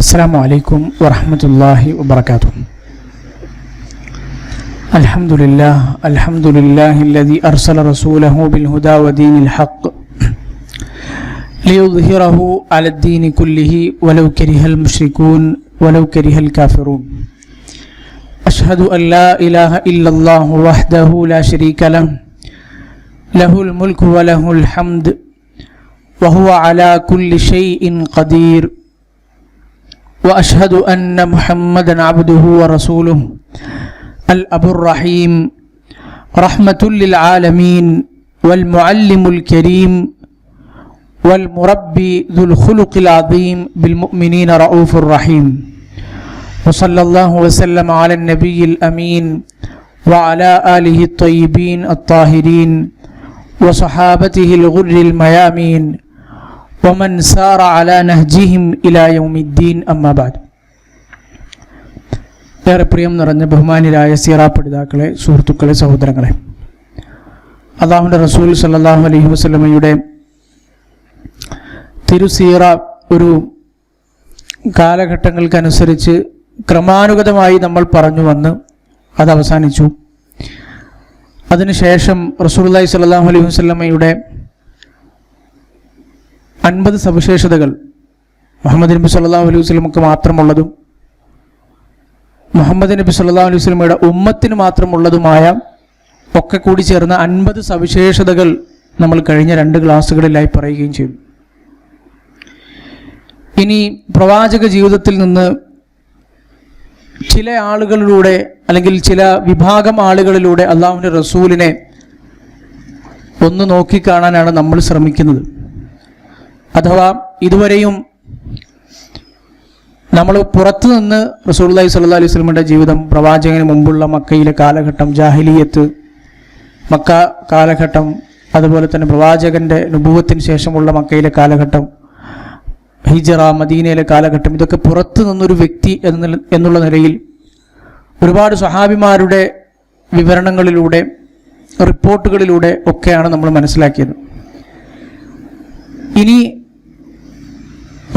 السلام عليكم ورحمة الله وبركاته. الحمد لله الذي أرسل رسوله بالهدى ودين الحق ليظهره على الدين كله ولو كره المشركون ولو كره الكافرون. أشهد أن لا إله إلا الله وحده لا شريك له له الملك وله الحمد وهو على كل شيء قدير. وأشهد أن محمدًا عبده ورسوله الأب الرحيم رحمة للعالمين والمعلم الكريم والمربي ذو الخلق العظيم بالمؤمنين رؤوف رحيم. وصلى الله وسلم على النبي الأمين وعلى آله الطيبين الطاهرين وصحابته الغر الميامين ومن سار على نهجهم إلى يوم الدين أما بعد. ഏറെ പ്രിയം നിറഞ്ഞ ബഹുമാന്യരായ സീറാ പഠിതാക്കളെ, സുഹൃത്തുക്കളെ, സഹോദരങ്ങളെ, അല്ലാഹുവിൻ്റെ റസൂൽ സല്ലല്ലാഹു അലൈഹി വസല്ലമയുടെ തിരുസീറ ഒരു കാലഘട്ടങ്ങൾക്കനുസരിച്ച് ക്രമാനുഗതമായി നമ്മൾ പറഞ്ഞു വന്ന് അത് അവസാനിച്ചു. അതിനുശേഷം റസൂലുള്ളാഹി സ്വല്ലല്ലാഹു അലൈഹി വസല്ലമയുടെ 50 സവിശേഷതകൾ മുഹമ്മദ് നബി സല്ലല്ലാഹു അലൈഹി വസല്ലമക്ക് മാത്രമുള്ളതും മുഹമ്മദ് നബി സല്ലല്ലാഹു അലൈഹി വസല്ലമയുടെ ഉമ്മത്തിന് മാത്രമുള്ളതുമായ ഒക്കെ കൂടി ചേർന്ന 50 സവിശേഷതകൾ നമ്മൾ കഴിഞ്ഞ 2 ക്ലാസ്സുകളിലായി പറയുകയും ചെയ്തു. ഇനി പ്രവാചക ജീവിതത്തിൽ നിന്ന് ചില ആളുകളിലൂടെ അല്ലെങ്കിൽ ചില വിഭാഗം ആളുകളിലൂടെ അള്ളാഹുവിൻ്റെ റസൂലിനെ ഒന്ന് നോക്കിക്കാണാനാണ് നമ്മൾ ശ്രമിക്കുന്നത്. അഥവാ ഇതുവരെയും നമ്മൾ പുറത്തു നിന്ന് റസൂലുള്ളാഹി സ്വല്ലല്ലാഹു അലൈഹി വസല്ലമയുടെ ജീവിതം, പ്രവാചകന് മുമ്പുള്ള മക്കയിലെ കാലഘട്ടം, ജാഹിലിയത്ത്, മക്ക കാലഘട്ടം, അതുപോലെ തന്നെ പ്രവാചകൻ്റെ നുബുവത്തിന് ശേഷമുള്ള മക്കയിലെ കാലഘട്ടം, ഹിജറ, മദീനയിലെ കാലഘട്ടം, ഇതൊക്കെ പുറത്തു നിന്നൊരു വ്യക്തി എന്നുള്ള നിലയിൽ ഒരുപാട് സ്വഹാബിമാരുടെ വിവരണങ്ങളിലൂടെ, റിപ്പോർട്ടുകളിലൂടെ ഒക്കെയാണ് നമ്മൾ മനസ്സിലാക്കിയത്. ഇനി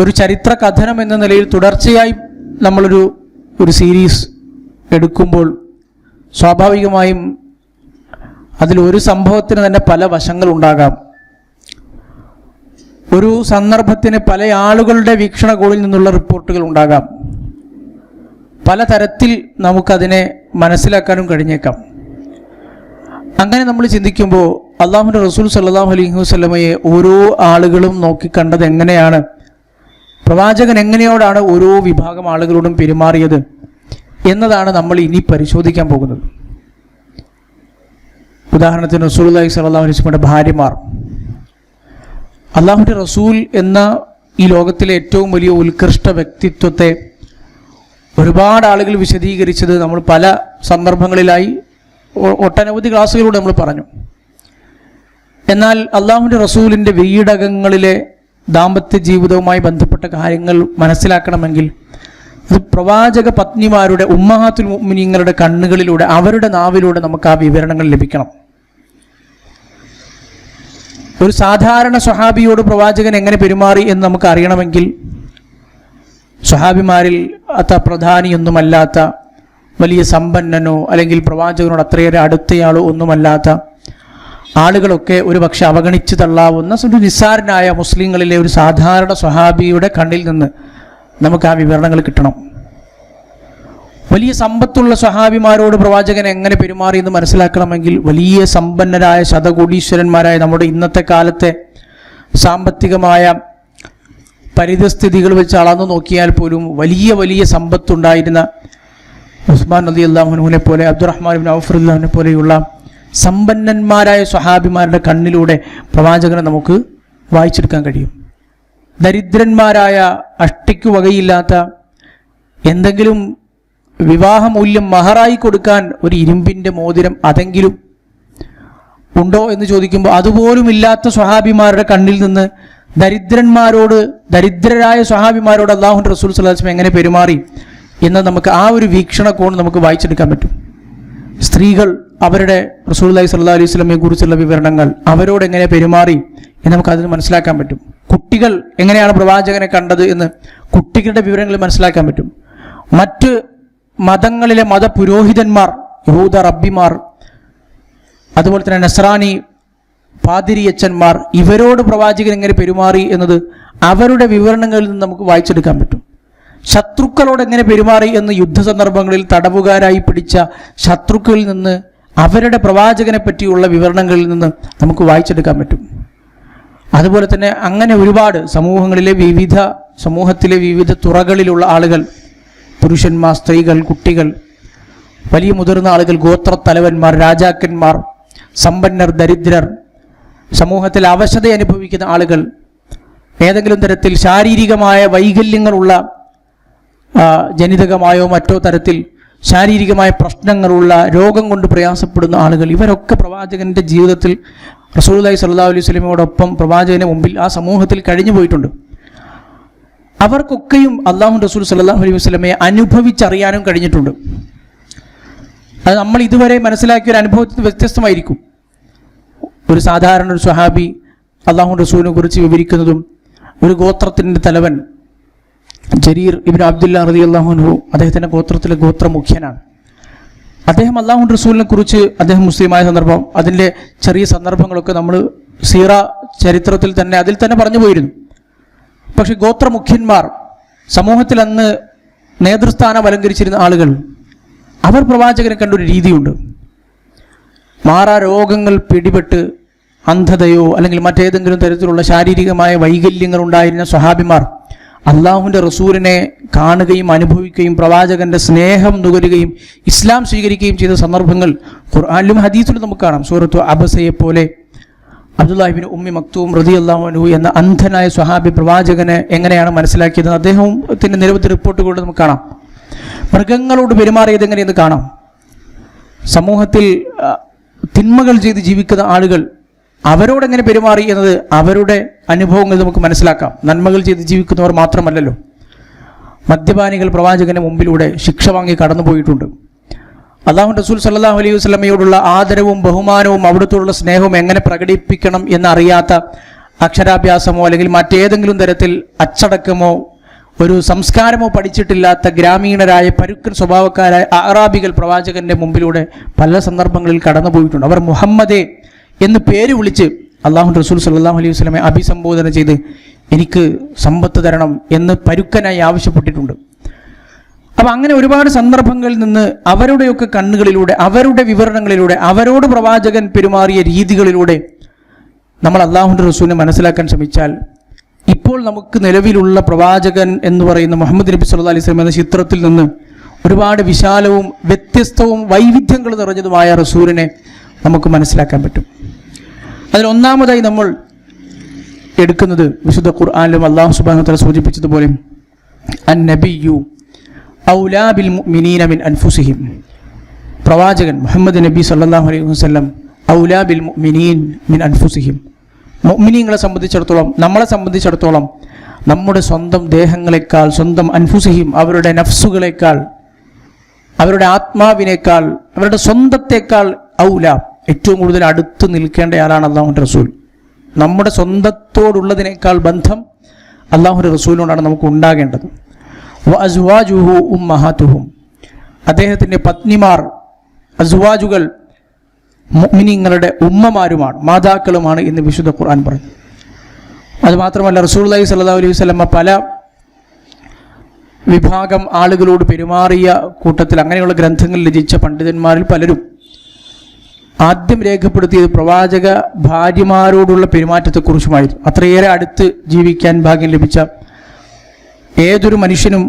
ഒരു ചരിത്ര കഥനം എന്ന നിലയിൽ തുടർച്ചയായി നമ്മളൊരു സീരീസ് എടുക്കുമ്പോൾ സ്വാഭാവികമായും അതിലൊരു സംഭവത്തിന് തന്നെ പല വശങ്ങളുണ്ടാകാം. ഒരു സന്ദർഭത്തിന് പല ആളുകളുടെ വീക്ഷണകോണിൽ നിന്നുള്ള റിപ്പോർട്ടുകൾ ഉണ്ടാകാം. പലതരത്തിൽ നമുക്കതിനെ മനസ്സിലാക്കാനും കഴിഞ്ഞേക്കാം. അങ്ങനെ നമ്മൾ ചിന്തിക്കുമ്പോൾ അല്ലാഹുവിൻ്റെ റസൂൽ സല്ലല്ലാഹു അലൈഹി വസല്ലമയെ ഓരോ ആളുകളും നോക്കിക്കണ്ടത് എങ്ങനെയാണ്, പ്രവാചകൻ എങ്ങനെയോടാണ് ഓരോ വിഭാഗം ആളുകളോടും പെരുമാറിയത് എന്നതാണ് നമ്മൾ ഇനി പരിശോധിക്കാൻ പോകുന്നത്. ഉദാഹരണത്തിന് റസൂലുള്ളാഹി സ്വല്ലല്ലാഹു അലൈഹി വസല്ലമയുടെ ഭാര്യമാർ, അല്ലാഹുവിൻ്റെ റസൂൽ എന്ന ഈ ലോകത്തിലെ ഏറ്റവും വലിയ ഉത്കൃഷ്ട വ്യക്തിത്വത്തെ ഒരുപാട് ആളുകൾ വിശദീകരിച്ചത് നമ്മൾ പല സന്ദർഭങ്ങളിലായി ഒട്ടനവധി ക്ലാസ്സുകളിലൂടെ നമ്മൾ പറഞ്ഞു. എന്നാൽ അല്ലാഹുവിൻ്റെ റസൂലിൻ്റെ വീടകങ്ങളിലെ ദാമ്പത്യ ജീവിതവുമായി ബന്ധപ്പെട്ട കാര്യങ്ങൾ മനസ്സിലാക്കണമെങ്കിൽ അത് പ്രവാചക പത്നിമാരുടെ, ഉമ്മഹാത്തുൽ മുഅ്മിനീങ്ങളുടെ കണ്ണുകളിലൂടെ, അവരുടെ നാവിലൂടെ നമുക്ക് ആ വിവരണങ്ങൾ ലഭിക്കണം. ഒരു സാധാരണ സ്വഹാബിയോട് പ്രവാചകൻ എങ്ങനെ പെരുമാറി എന്ന് നമുക്ക് അറിയണമെങ്കിൽ സ്വഹാബിമാരിൽ അത്ര പ്രധാനിയൊന്നുമല്ലാത്ത, വലിയ സമ്പന്നനോ അല്ലെങ്കിൽ പ്രവാചകനോട് അത്രയേറെ അടുത്തയാളോ ഒന്നുമല്ലാത്ത ആളുകളൊക്കെ ഒരു പക്ഷെ അവഗണിച്ച് തള്ളാവുന്ന ഒരു നിസ്സാരനായ മുസ്ലിങ്ങളിലെ ഒരു സാധാരണ സ്വഹാബിയുടെ കണ്ണിൽ നിന്ന് നമുക്ക് ആ വിവരണങ്ങൾ കിട്ടണം. വലിയ സമ്പത്തുള്ള സ്വഹാബിമാരോട് പ്രവാചകൻ എങ്ങനെ പെരുമാറി എന്ന് മനസ്സിലാക്കണമെങ്കിൽ വലിയ സമ്പന്നരായ ശതകോടീശ്വരന്മാരായ നമ്മുടെ ഇന്നത്തെ കാലത്തെ സാമ്പത്തികമായ പരിതസ്ഥിതികൾ വെച്ച് അളന്നു നോക്കിയാൽ പോലും വലിയ വലിയ സമ്പത്തുണ്ടായിരുന്ന ഉസ്മാൻ റളിയല്ലാഹു അൻഹുവിനെ പോലെ, അബ്ദുറഹ്മാൻ ഇബ്നു ഔഫ് റളിയല്ലാഹു അൻഹു പോലെയുള്ള സമ്പന്നന്മാരായ സ്വഹാബിമാരുടെ കണ്ണിലൂടെ പ്രവാചകനെ നമുക്ക് വായിച്ചെടുക്കാൻ കഴിയും. ദരിദ്രന്മാരായ, അഷ്ടിക്കു വകയില്ലാത്ത, എന്തെങ്കിലും വിവാഹമൂല്യം മഹറായി കൊടുക്കാൻ ഒരു ഇരുമ്പിൻ്റെ മോതിരം അതെങ്കിലും ഉണ്ടോ എന്ന് ചോദിക്കുമ്പോൾ അതുപോലും ഇല്ലാത്ത സ്വഹാബിമാരുടെ കണ്ണിൽ നിന്ന് ദരിദ്രരായ സ്വഹാബിമാരോട് അല്ലാഹുവിൻ്റെ റസൂൽ സ്വല്ലല്ലാഹു അലൈഹി വസല്ലം എങ്ങനെ പെരുമാറി എന്ന് നമുക്ക് ആ ഒരു വീക്ഷണകോൺ നമുക്ക് വായിച്ചെടുക്കാൻ പറ്റും. സ്ത്രീകൾ അവരുടെ റസൂലുള്ളാഹി സ്വല്ലല്ലാഹു അലൈഹി വസല്ലമയെ കുറിച്ചുള്ള വിവരണങ്ങൾ, അവരോട് എങ്ങനെ പെരുമാറി എന്ന് നമുക്കതിന് മനസ്സിലാക്കാൻ പറ്റും. കുട്ടികൾ എങ്ങനെയാണ് പ്രവാചകനെ കണ്ടത് എന്ന് കുട്ടികളുടെ വിവരങ്ങൾ മനസ്സിലാക്കാൻ പറ്റും. മറ്റ് മതങ്ങളിലെ മതപുരോഹിതന്മാർ, യഹൂദ റബ്ബിമാർ, അതുപോലെ തന്നെ നസ്രാനി പാതിരിയച്ചന്മാർ, ഇവരോട് പ്രവാചകൻ എങ്ങനെ പെരുമാറി എന്നത് അവരുടെ വിവരണങ്ങളിൽ നിന്ന് നമുക്ക് വായിച്ചെടുക്കാൻ പറ്റും. ശത്രുക്കളോട് എങ്ങനെ പെരുമാറി എന്ന് യുദ്ധ സന്ദർഭങ്ങളിൽ തടവുകാരായി പിടിച്ച ശത്രുക്കളിൽ നിന്ന് അവരുടെ പ്രവാചകനെ പറ്റിയുള്ള വിവരണങ്ങളിൽ നിന്ന് നമുക്ക് വായിച്ചെടുക്കാൻ പറ്റും. അതുപോലെ തന്നെ അങ്ങനെ ഒരുപാട് സമൂഹത്തിലെ വിവിധ തുറകളിലുള്ള ആളുകൾ, പുരുഷന്മാർ, സ്ത്രീകൾ, കുട്ടികൾ, വലിയ മുതിർന്ന ആളുകൾ, ഗോത്രത്തലവന്മാർ, രാജാക്കന്മാർ, സമ്പന്നർ, ദരിദ്രർ, സമൂഹത്തിൽ അവശത അനുഭവിക്കുന്ന ആളുകൾ, ഏതെങ്കിലും തരത്തിൽ ശാരീരികമായ വൈകല്യങ്ങളുള്ള ജനിതകമായോ മറ്റോ തരത്തിൽ ശാരീരികമായ പ്രശ്നങ്ങളുള്ള, രോഗം കൊണ്ട് പ്രയാസപ്പെടുന്ന ആളുകൾ, ഇവരൊക്കെ പ്രവാചകൻ്റെ ജീവിതത്തിൽ റസൂലുള്ളാഹി സ്വല്ലല്ലാഹു അലൈഹി വസല്ലമയോടൊപ്പം പ്രവാചകന് മുമ്പിൽ ആ സമൂഹത്തിൽ കഴിഞ്ഞു പോയിട്ടുണ്ട്. അവർക്കൊക്കെയും അല്ലാഹു റസൂൽ സ്വല്ലല്ലാഹു അലൈഹി വസല്ലമയെ അനുഭവിച്ചറിയാനും കഴിഞ്ഞിട്ടുണ്ട്. അത് നമ്മൾ ഇതുവരെ മനസ്സിലാക്കിയ ഒരു അനുഭവത്തിൽ വ്യത്യസ്തമായിരിക്കും. ഒരു സാധാരണ ഒരു സ്വഹാബി അല്ലാഹു റസൂലിനെ കുറിച്ച് വിവരിക്കുന്നതും, ഒരു ഗോത്രത്തിൻ്റെ തലവൻ ജരീർ ഇബ്നു അബ്ദുല്ല റളിയല്ലാഹു അൻഹു, അദ്ദേഹത്തിൻ്റെ ഗോത്രത്തിലെ ഗോത്രമുഖ്യനാണ്. അദ്ദേഹം അല്ലാഹു റസൂലിനെ കുറിച്ച്, അദ്ദേഹം മുസ്ലിമായ സന്ദർഭം, അതിൻ്റെ ചെറിയ സന്ദർഭങ്ങളൊക്കെ നമ്മൾ സീറ ചരിത്രത്തിൽ തന്നെ അതിൽ തന്നെ പറഞ്ഞു പോയിരുന്നു. പക്ഷെ ഗോത്രമുഖ്യന്മാർ, സമൂഹത്തിൽ അന്ന് നേതൃസ്ഥാനം അലങ്കരിച്ചിരുന്ന ആളുകൾ, അവർ പ്രവാചകനെ കണ്ടൊരു രീതിയുണ്ട്. മാറാ രോഗങ്ങൾ പിടിപെട്ട് അന്ധതയോ അല്ലെങ്കിൽ മറ്റേതെങ്കിലും തരത്തിലുള്ള ശാരീരികമായ വൈകല്യങ്ങൾ ഉണ്ടായിരുന്ന സ്വഹാബിമാർ അള്ളാഹുവിൻ്റെ റസൂലിനെ കാണുകയും അനുഭവിക്കുകയും പ്രവാചകൻ്റെ സ്നേഹം നുകരുകയും ഇസ്ലാം സ്വീകരിക്കുകയും ചെയ്ത സന്ദർഭങ്ങൾ ഖുർആനിലും ഹദീസിലും നമുക്ക് കാണാം. സൂറത്തു അബസയെ പോലെ അബ്ദുല്ലാഹി ഇബ്നു ഉമ്മി മക്തൂം റളിയല്ലാഹു അൻഹു എന്ന അന്ധനായ സ്വഹാബി പ്രവാചകനെ എങ്ങനെയാണ് മനസ്സിലാക്കിയത്, അദ്ദേഹത്തിൻ്റെ നിരവധി റിപ്പോർട്ടുകൾ നമുക്ക് കാണാം. മൃഗങ്ങളോട് പെരുമാറിയത് എങ്ങനെയെന്ന് കാണാം. സമൂഹത്തിൽ തിന്മകൾ ചെയ്ത് ജീവിക്കുന്ന ആളുകൾ, അവരോടെങ്ങനെ പെരുമാറി എന്നത് അവരുടെ അനുഭവങ്ങൾ നമുക്ക് മനസ്സിലാക്കാം. നന്മകൾ ചെയ്ത് ജീവിക്കുന്നവർ മാത്രമല്ലല്ലോ. മദ്യപാനികൾ പ്രവാചകന്റെ മുമ്പിലൂടെ ശിക്ഷ വാങ്ങി കടന്നുപോയിട്ടുണ്ട്. അല്ലാഹു റസൂൽ സല്ലല്ലാഹു അലൈഹി വസല്ലമയോടുള്ള ആദരവും ബഹുമാനവും അവിടുത്തോടുള്ള സ്നേഹവും എങ്ങനെ പ്രകടിപ്പിക്കണം എന്നറിയാത്ത, അക്ഷരാഭ്യാസമോ അല്ലെങ്കിൽ മറ്റേതെങ്കിലും തരത്തിൽ അച്ചടക്കമോ ഒരു സംസ്കാരമോ പഠിച്ചിട്ടില്ലാത്ത ഗ്രാമീണരായ പരുക്കൻ സ്വഭാവക്കാരായ അറാബികൾ പ്രവാചകന്റെ മുമ്പിലൂടെ പല സന്ദർഭങ്ങളിൽ കടന്നുപോയിട്ടുണ്ട്. അവർ മുഹമ്മദേ എന്ന് പേര് വിളിച്ച് അല്ലാഹു റസൂൽ സല്ലല്ലാഹു അലൈഹി വസല്ലമയെ അഭിസംബോധന ചെയ്ത് എനിക്ക് സമ്പത്ത് തരണം എന്ന് പരുക്കനായി ആവശ്യപ്പെട്ടിട്ടുണ്ട്. അപ്പം അങ്ങനെ ഒരുപാട് സന്ദർഭങ്ങളിൽ നിന്ന് അവരുടെയൊക്കെ കണ്ണുകളിലൂടെ, അവരുടെ വിവരണങ്ങളിലൂടെ, അവരോട് പ്രവാചകൻ പെരുമാറിയ രീതികളിലൂടെ നമ്മൾ അല്ലാഹുവിൻ്റെ റസൂലിനെ മനസ്സിലാക്കാൻ ശ്രമിച്ചാൽ, ഇപ്പോൾ നമുക്ക് നിലവിലുള്ള പ്രവാചകൻ എന്ന് പറയുന്ന മുഹമ്മദ് നബി സല്ലല്ലാഹു അലൈഹി വസല്ലം എന്ന ചിത്രത്തിൽ നിന്ന് ഒരുപാട് വിശാലവും വ്യത്യസ്തവും വൈവിധ്യങ്ങൾ നിറഞ്ഞതുമായ റസൂലിനെ നമുക്ക് മനസ്സിലാക്കാൻ പറ്റും. അതിലൊന്നാമതായി നമ്മൾ എടുക്കുന്നത് വിശുദ്ധ ഖുർആനിലും അല്ലാഹു സുബ്ഹാനഹു വ തആല സൂചിപ്പിച്ചതുപോലെ അൻ-നബിയ്യു ഔലാ ബിൽ മുഅ്മിനീന മിൻ അൻഫുസിഹിം, പ്രവാചകൻ മുഹമ്മദ് നബി സല്ലല്ലാഹു അലൈഹി വസല്ലം ഔലാ ബിൽ മുഅ്മിനീൻ മിൻ അൻഫുസിഹിം, മുഅ്മിനീങ്ങളെ സംബന്ധിച്ചിടത്തോളം, നമ്മളെ സംബന്ധിച്ചിടത്തോളം നമ്മുടെ സ്വന്തം ദേഹങ്ങളെക്കാൾ, സ്വന്തം അൻഫുസിഹിം അവരുടെ നഫ്സുകളെക്കാൾ, അവരുടെ ആത്മാവിനേക്കാൾ, അവരുടെ സ്വന്തത്തേക്കാൾ ഔല ഏറ്റവും കൂടുതൽ അടുത്ത് നിൽക്കേണ്ടയാളാണ് അല്ലാഹുവിൻ്റെ റസൂൽ. നമ്മുടെ സ്വന്തത്തോടുള്ളതിനേക്കാൾ ബന്ധം അല്ലാഹുവിൻ്റെ റസൂലിനോടാണ് നമുക്ക് ഉണ്ടാകേണ്ടത്. വഅസ്വാജുഹു ഉമ്മഹാതുഹും, അദ്ദേഹത്തിൻ്റെ പത്നിമാർ, അസ്വാജുകൾ മുഅ്മിനീങ്ങളുടെ ഉമ്മമാരുമാണ്, മാതാക്കളുമാണ് എന്ന് വിശുദ്ധ ഖുർആൻ പറഞ്ഞു. അതുമാത്രമല്ല റസൂലുള്ളാഹി സ്വല്ലല്ലാഹു അലൈഹി വസല്ലം പല വിഭാഗം ആളുകളോട് പെരുമാറിയ കൂട്ടത്തിൽ അങ്ങനെയുള്ള ഗ്രന്ഥങ്ങൾ രചിച്ച പണ്ഡിതന്മാരിൽ പലരും ആദ്യം രേഖപ്പെടുത്തിയത് പ്രവാചക ഭാര്യമാരോടുള്ള പെരുമാറ്റത്തെക്കുറിച്ചുമായിരുന്നു. അത്രയേറെ അടുത്ത് ജീവിക്കാൻ ഭാഗ്യം ലഭിച്ച ഏതൊരു മനുഷ്യനും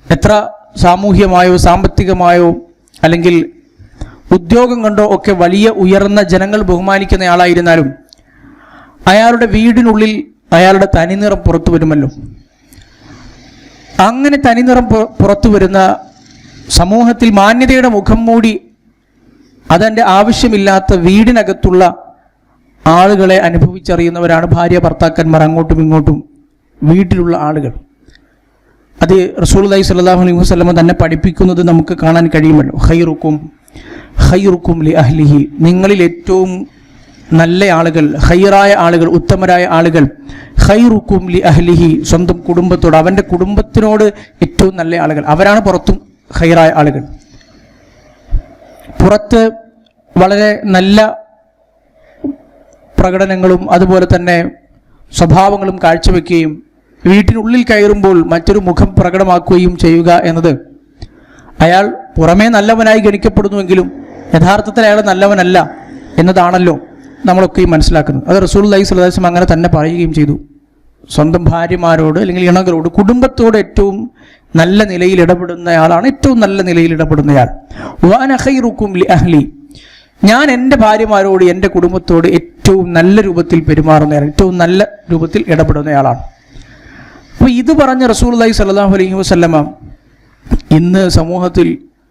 എത്ര സാമൂഹ്യമായോ സാമ്പത്തികമായോ അല്ലെങ്കിൽ ഉദ്യോഗം കൊണ്ടോ ഒക്കെ വലിയ ഉയർന്ന ജനങ്ങൾ ബഹുമാനിക്കുന്ന ആളായിരുന്നാലും അയാളുടെ വീടിനുള്ളിൽ അയാളുടെ തനിനിറം പുറത്തു വരുമല്ലോ. അങ്ങനെ തനിനിറം പുറത്തു വരുന്ന സമൂഹത്തിൽ മാന്യതയുടെ മുഖം മൂടി അതെൻ്റെ ആവശ്യമില്ലാത്ത വീടിനകത്തുള്ള ആളുകളെ അനുഭവിച്ചറിയുന്നവരാണ് ഭാര്യ ഭർത്താക്കന്മാർ, അങ്ങോട്ടും ഇങ്ങോട്ടും വീട്ടിലുള്ള ആളുകൾ. അത് റസൂലുള്ളാഹി സ്വല്ലല്ലാഹു അലൈഹി വസല്ലം തന്നെ പഠിപ്പിക്കുന്നത് നമുക്ക് കാണാൻ കഴിയുമല്ലോ. ഖൈറുക്കും ഖൈറുക്കും ലി അഹ്ലിഹി, നിങ്ങളിൽ ഏറ്റവും നല്ല ആളുകൾ, ഖൈറായ ആളുകൾ, ഉത്തമരായ ആളുകൾ, ഖൈറുക്കും ലി അഹ്ലിഹി, സ്വന്തം കുടുംബത്തോട്, അവൻ്റെ കുടുംബത്തിനോട് ഏറ്റവും നല്ല ആളുകൾ, അവരാണ് പുറത്തും ഖൈറായ ആളുകൾ. പുറത്ത് വളരെ നല്ല പ്രകടനങ്ങളും അതുപോലെ തന്നെ സ്വഭാവങ്ങളും കാഴ്ചവെക്കുകയും വീട്ടിനുള്ളിൽ കയറുമ്പോൾ മറ്റൊരു മുഖം പ്രകടമാക്കുകയും ചെയ്യുക എന്നത്, അയാൾ പുറമേ നല്ലവനായി ഗണിക്കപ്പെടുന്നുവെങ്കിലും യഥാർത്ഥത്തിൽ അയാൾ നല്ലവനല്ല എന്നതാണല്ലോ നമ്മളൊക്കെ മനസ്സിലാക്കുന്നത്. അത് റസൂലുള്ളാഹി സ്വല്ലല്ലാഹു അലൈഹി വസല്ലം അങ്ങനെ തന്നെ പറയുകയും ചെയ്തു. സ്വന്തം ഭാര്യമാരോട് അല്ലെങ്കിൽ ഇണകളോട്, കുടുംബത്തോട് ഏറ്റവും നല്ല നിലയിൽ ഇടപെടുന്നയാളാണ് ഏറ്റവും നല്ല നിലയിൽ ഇടപെടുന്നയാൾ. വഅന ഖൈറുക്കും ലി അഹ്ലി, ഞാൻ എൻ്റെ ഭാര്യമാരോട്, എൻ്റെ കുടുംബത്തോട് ഏറ്റവും നല്ല രൂപത്തിൽ പെരുമാറുന്നയാൾ, ഏറ്റവും നല്ല രൂപത്തിൽ ഇടപെടുന്നയാളാണ്. അപ്പോൾ ഇത് പറഞ്ഞ റസൂലുള്ളാഹി സ്വല്ലല്ലാഹു അലൈഹി വസല്ലമ ഇന്ന് സമൂഹത്തിൽ,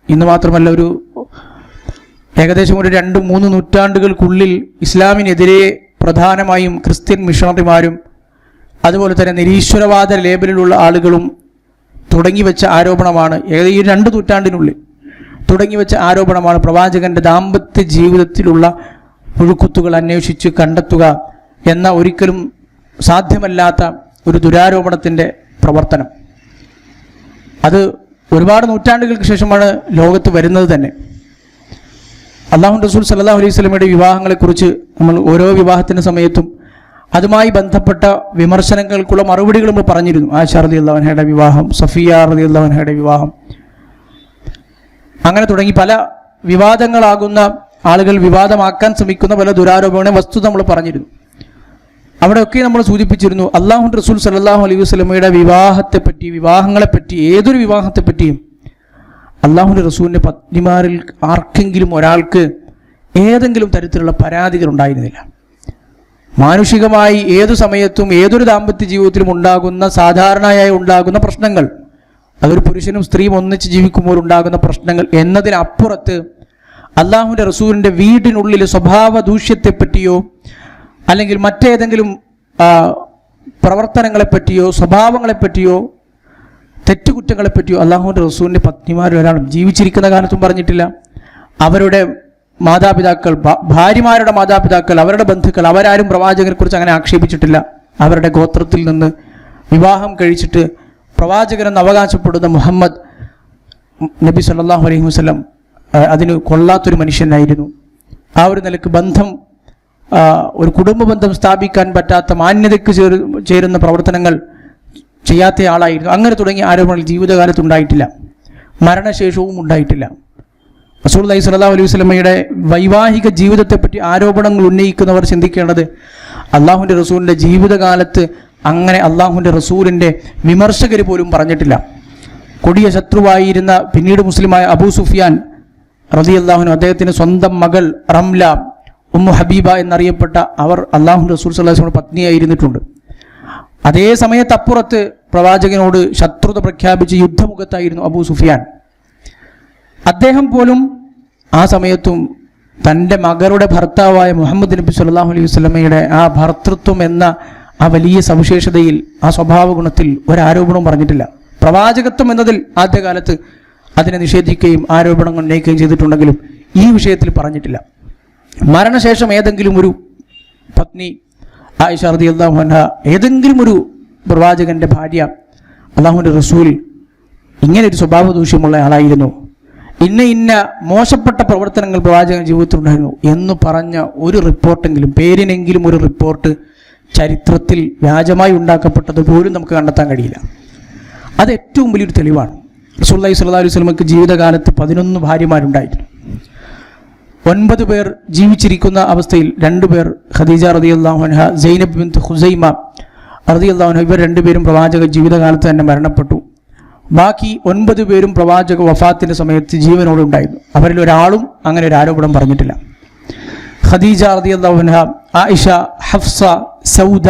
ഇന്ന് മാത്രമല്ല ഏകദേശം ഒരു 2-3 നൂറ്റാണ്ടുകൾക്കുള്ളിൽ ഇസ്ലാമിനെതിരെ പ്രധാനമായും ക്രിസ്ത്യൻ മിഷണറിമാരും അതുപോലെ തന്നെ നിരീശ്വരവാദ ലേബലിലുള്ള ആളുകളും തുടങ്ങിവെച്ച ആരോപണമാണ്, ഈ 2 നൂറ്റാണ്ടിനുള്ളിൽ തുടങ്ങിവെച്ച ആരോപണമാണ് പ്രവാചകന്റെ ദാമ്പത്യ ജീവിതത്തിലുള്ള പുഴുക്കുത്തുകൾ അന്വേഷിച്ച് കണ്ടെത്തുക എന്ന ഒരിക്കലും സാധ്യമല്ലാത്ത ഒരു ദുരാരോപണത്തിൻ്റെ പ്രവർത്തനം. അത് ഒരുപാട് നൂറ്റാണ്ടുകൾക്ക് ശേഷമാണ് ലോകത്ത് വരുന്നത് തന്നെ. അല്ലാഹുവിൻ്റെ റസൂൽ സല്ലല്ലാഹു അലൈഹി വസല്ലമയുടെ വിവാഹങ്ങളെക്കുറിച്ച് നമ്മൾ ഓരോ വിവാഹത്തിൻ്റെ സമയത്തും അതുമായി ബന്ധപ്പെട്ട വിമർശനങ്ങൾക്കുള്ള മറുപടികൾ നമ്മൾ പറഞ്ഞിരുന്നു. ആയിഷ റളിയല്ലാഹു അൻഹയുടെ വിവാഹം, സഫിയ റളിയല്ലാഹു അൻഹയുടെ വിവാഹം, അങ്ങനെ തുടങ്ങി പല വിവാദങ്ങളാകുന്ന, ആളുകൾ വിവാദമാക്കാൻ ശ്രമിക്കുന്ന പല ദുരാരോപണ വസ്തുത നമ്മൾ പറഞ്ഞിരുന്നു. അവിടെയൊക്കെ നമ്മൾ സൂചിപ്പിച്ചിരുന്നു, അല്ലാഹുവിൻ്റെ റസൂൽ സല്ലല്ലാഹു അലൈഹി വസല്ലമയുടെ വിവാഹത്തെപ്പറ്റി, വിവാഹങ്ങളെപ്പറ്റി, ഏതൊരു വിവാഹത്തെപ്പറ്റിയും അല്ലാഹുവിൻ്റെ റസൂലിൻ്റെ പത്നിമാരിൽ ആർക്കെങ്കിലും ഒരാൾക്ക് ഏതെങ്കിലും തരത്തിലുള്ള പരാതികൾ ഉണ്ടായിരുന്നില്ല. മാനുഷികമായി ഏതു സമയത്തും ഏതൊരു ദാമ്പത്യ ജീവിതത്തിലും സാധാരണയായി ഉണ്ടാകുന്ന പ്രശ്നങ്ങൾ, അതൊരു പുരുഷനും സ്ത്രീയും ഒന്നിച്ച് ജീവിക്കുമ്പോൾ ഉണ്ടാകുന്ന പ്രശ്നങ്ങൾ എന്നതിനപ്പുറത്ത് അല്ലാഹുവിൻ്റെ റസൂലിൻ്റെ വീടിനുള്ളിൽ സ്വഭാവ ദൂഷ്യത്തെപ്പറ്റിയോ അല്ലെങ്കിൽ മറ്റേതെങ്കിലും പ്രവർത്തനങ്ങളെപ്പറ്റിയോ സ്വഭാവങ്ങളെപ്പറ്റിയോ തെറ്റുകുറ്റങ്ങളെപ്പറ്റിയോ അല്ലാഹുവിൻ്റെ റസൂലിൻ്റെ പത്നിമാരിൽ ഒരാളും ജീവിച്ചിരിക്കുന്ന കാലത്തും പറഞ്ഞിട്ടില്ല. അവരുടെ മാതാപിതാക്കൾ, ഭാര്യമാരുടെ മാതാപിതാക്കൾ, അവരുടെ ബന്ധുക്കൾ, അവരാരും പ്രവാചകനെക്കുറിച്ച് അങ്ങനെ ആക്ഷേപിച്ചിട്ടില്ല. അവരുടെ ഗോത്രത്തിൽ നിന്ന് വിവാഹം കഴിച്ചിട്ട് പ്രവാചകനെന്ന് അവകാശപ്പെടുന്ന മുഹമ്മദ് നബി സല്ലല്ലാഹു അലൈഹി വസല്ലം അതിന് കൊള്ളാത്തൊരു മനുഷ്യനായിരുന്നു. ആ ഒരു നിലക്ക് ഒരു കുടുംബ ബന്ധം സ്ഥാപിക്കാൻ പറ്റാത്ത, മാന്യതയ്ക്ക് ചേരുന്ന പ്രവർത്തനങ്ങൾ ചെയ്യാത്തയാളായിരുന്നു. അങ്ങനെ തുടങ്ങിയ ആരോപണങ്ങൾ ജീവിതകാലത്ത് ഉണ്ടായിട്ടില്ല, മരണശേഷവും ഉണ്ടായിട്ടില്ല. റസൂലുള്ളാഹി സ്വല്ലല്ലാഹു അലൈഹി വസല്ലമയുടെ വൈവാഹിക ജീവിതത്തെപ്പറ്റി ആരോപണങ്ങൾ ഉന്നയിക്കുന്നവർ ചിന്തിക്കേണ്ടത്, അല്ലാഹുവിൻ്റെ റസൂലിൻ്റെ ജീവിതകാലത്ത് അങ്ങനെ അല്ലാഹുവിൻ്റെ റസൂലിൻ്റെ വിമർശകർ പോലും പറഞ്ഞിട്ടില്ല. കൊടിയ ശത്രുവായിരുന്ന പിന്നീട് മുസ്ലിമായ അബൂ സുഫിയാൻ റളിയല്ലാഹു അൻഹു, അദ്ദേഹത്തിൻ്റെ സ്വന്തം മകൾ റംല, ഉമ്മു ഹബീബ എന്നറിയപ്പെട്ട അവർ അല്ലാഹുവിൻ്റെ റസൂൽ സ്വല്ലല്ലാഹു അലൈഹി വസല്ലം പത്നിയായിരുന്നിട്ടുണ്ട്. അതേ സമയത്തപ്പുറത്ത് പ്രവാചകനോട് ശത്രുത പ്രഖ്യാപിച്ച് യുദ്ധമുഖത്തായിരുന്നു അബൂ സുഫിയാൻ. അദ്ദേഹം പോലും ആ സമയത്തും തൻ്റെ മകളുടെ ഭർത്താവായ മുഹമ്മദ് നബി സല്ലല്ലാഹു അലൈഹി വസല്ലമയുടെ ആ ഭർത്തൃത്വം എന്ന ആ വലിയ സവിശേഷതയിൽ, ആ സ്വഭാവ ഗുണത്തിൽ ഒരാരോപണവും പറഞ്ഞിട്ടില്ല. പ്രവാചകത്വം എന്നതിൽ ആദ്യകാലത്ത് അതിനെ നിഷേധിക്കുകയും ആരോപണങ്ങൾ ഉന്നയിക്കുകയും ചെയ്തിട്ടുണ്ടെങ്കിലും ഈ വിഷയത്തിൽ പറഞ്ഞിട്ടില്ല. മരണശേഷം ഏതെങ്കിലും ഒരു പത്നി, ആയിഷ റളിയല്ലാഹു അൻഹ, ഏതെങ്കിലും ഒരു പ്രവാചകന്റെ ഭാര്യ, അല്ലാഹുവിൻ്റെ റസൂൽ ഇങ്ങനെ ഒരു സ്വഭാവ ദൂഷ്യമുള്ള ആളായിരുന്നു, ഇന്ന മോശപ്പെട്ട പ്രവർത്തനങ്ങൾ പ്രവാചകൻ ജീവിതത്തിലുണ്ടായിരുന്നു എന്ന് പറഞ്ഞ ഒരു റിപ്പോർട്ടെങ്കിലും, പേരിനെങ്കിലും ഒരു റിപ്പോർട്ട് ചരിത്രത്തിൽ വ്യാജമായി ഉണ്ടാക്കപ്പെട്ടത് പോലും നമുക്ക് കണ്ടെത്താൻ കഴിയില്ല. അത് ഏറ്റവും വലിയൊരു തെളിവാണ്. റസൂലുള്ളാഹി സ്വല്ലല്ലാഹു അലൈഹി വസല്ലമക്ക് ജീവിതകാലത്ത് 11 ഭാര്യമാരുണ്ടായിരുന്നു. 9 പേർ ജീവിച്ചിരിക്കുന്ന അവസ്ഥയിൽ 2 പേർ ഖദീജ റളിയല്ലാഹു അൻഹ, സൈനബ് ബിൻത് ഖുസൈമ റളിയല്ലാഹു അൻഹ, ഇവർ 2 പേരും പ്രവാചക ജീവിതകാലത്ത് തന്നെ മരണപ്പെട്ടു. ബാക്കി 9 പേരും പ്രവാചക വഫാത്തിൻ്റെ സമയത്ത് ജീവനോടെ ഉണ്ടായിരുന്നു. അവരിൽ ഒരാളും അങ്ങനെ ഒരു ആരോപണം പറഞ്ഞിട്ടില്ല. ഖദീജ റളിയല്ലാഹു അൻഹ, ആയിഷ, ഹഫ്സ, സൗദ,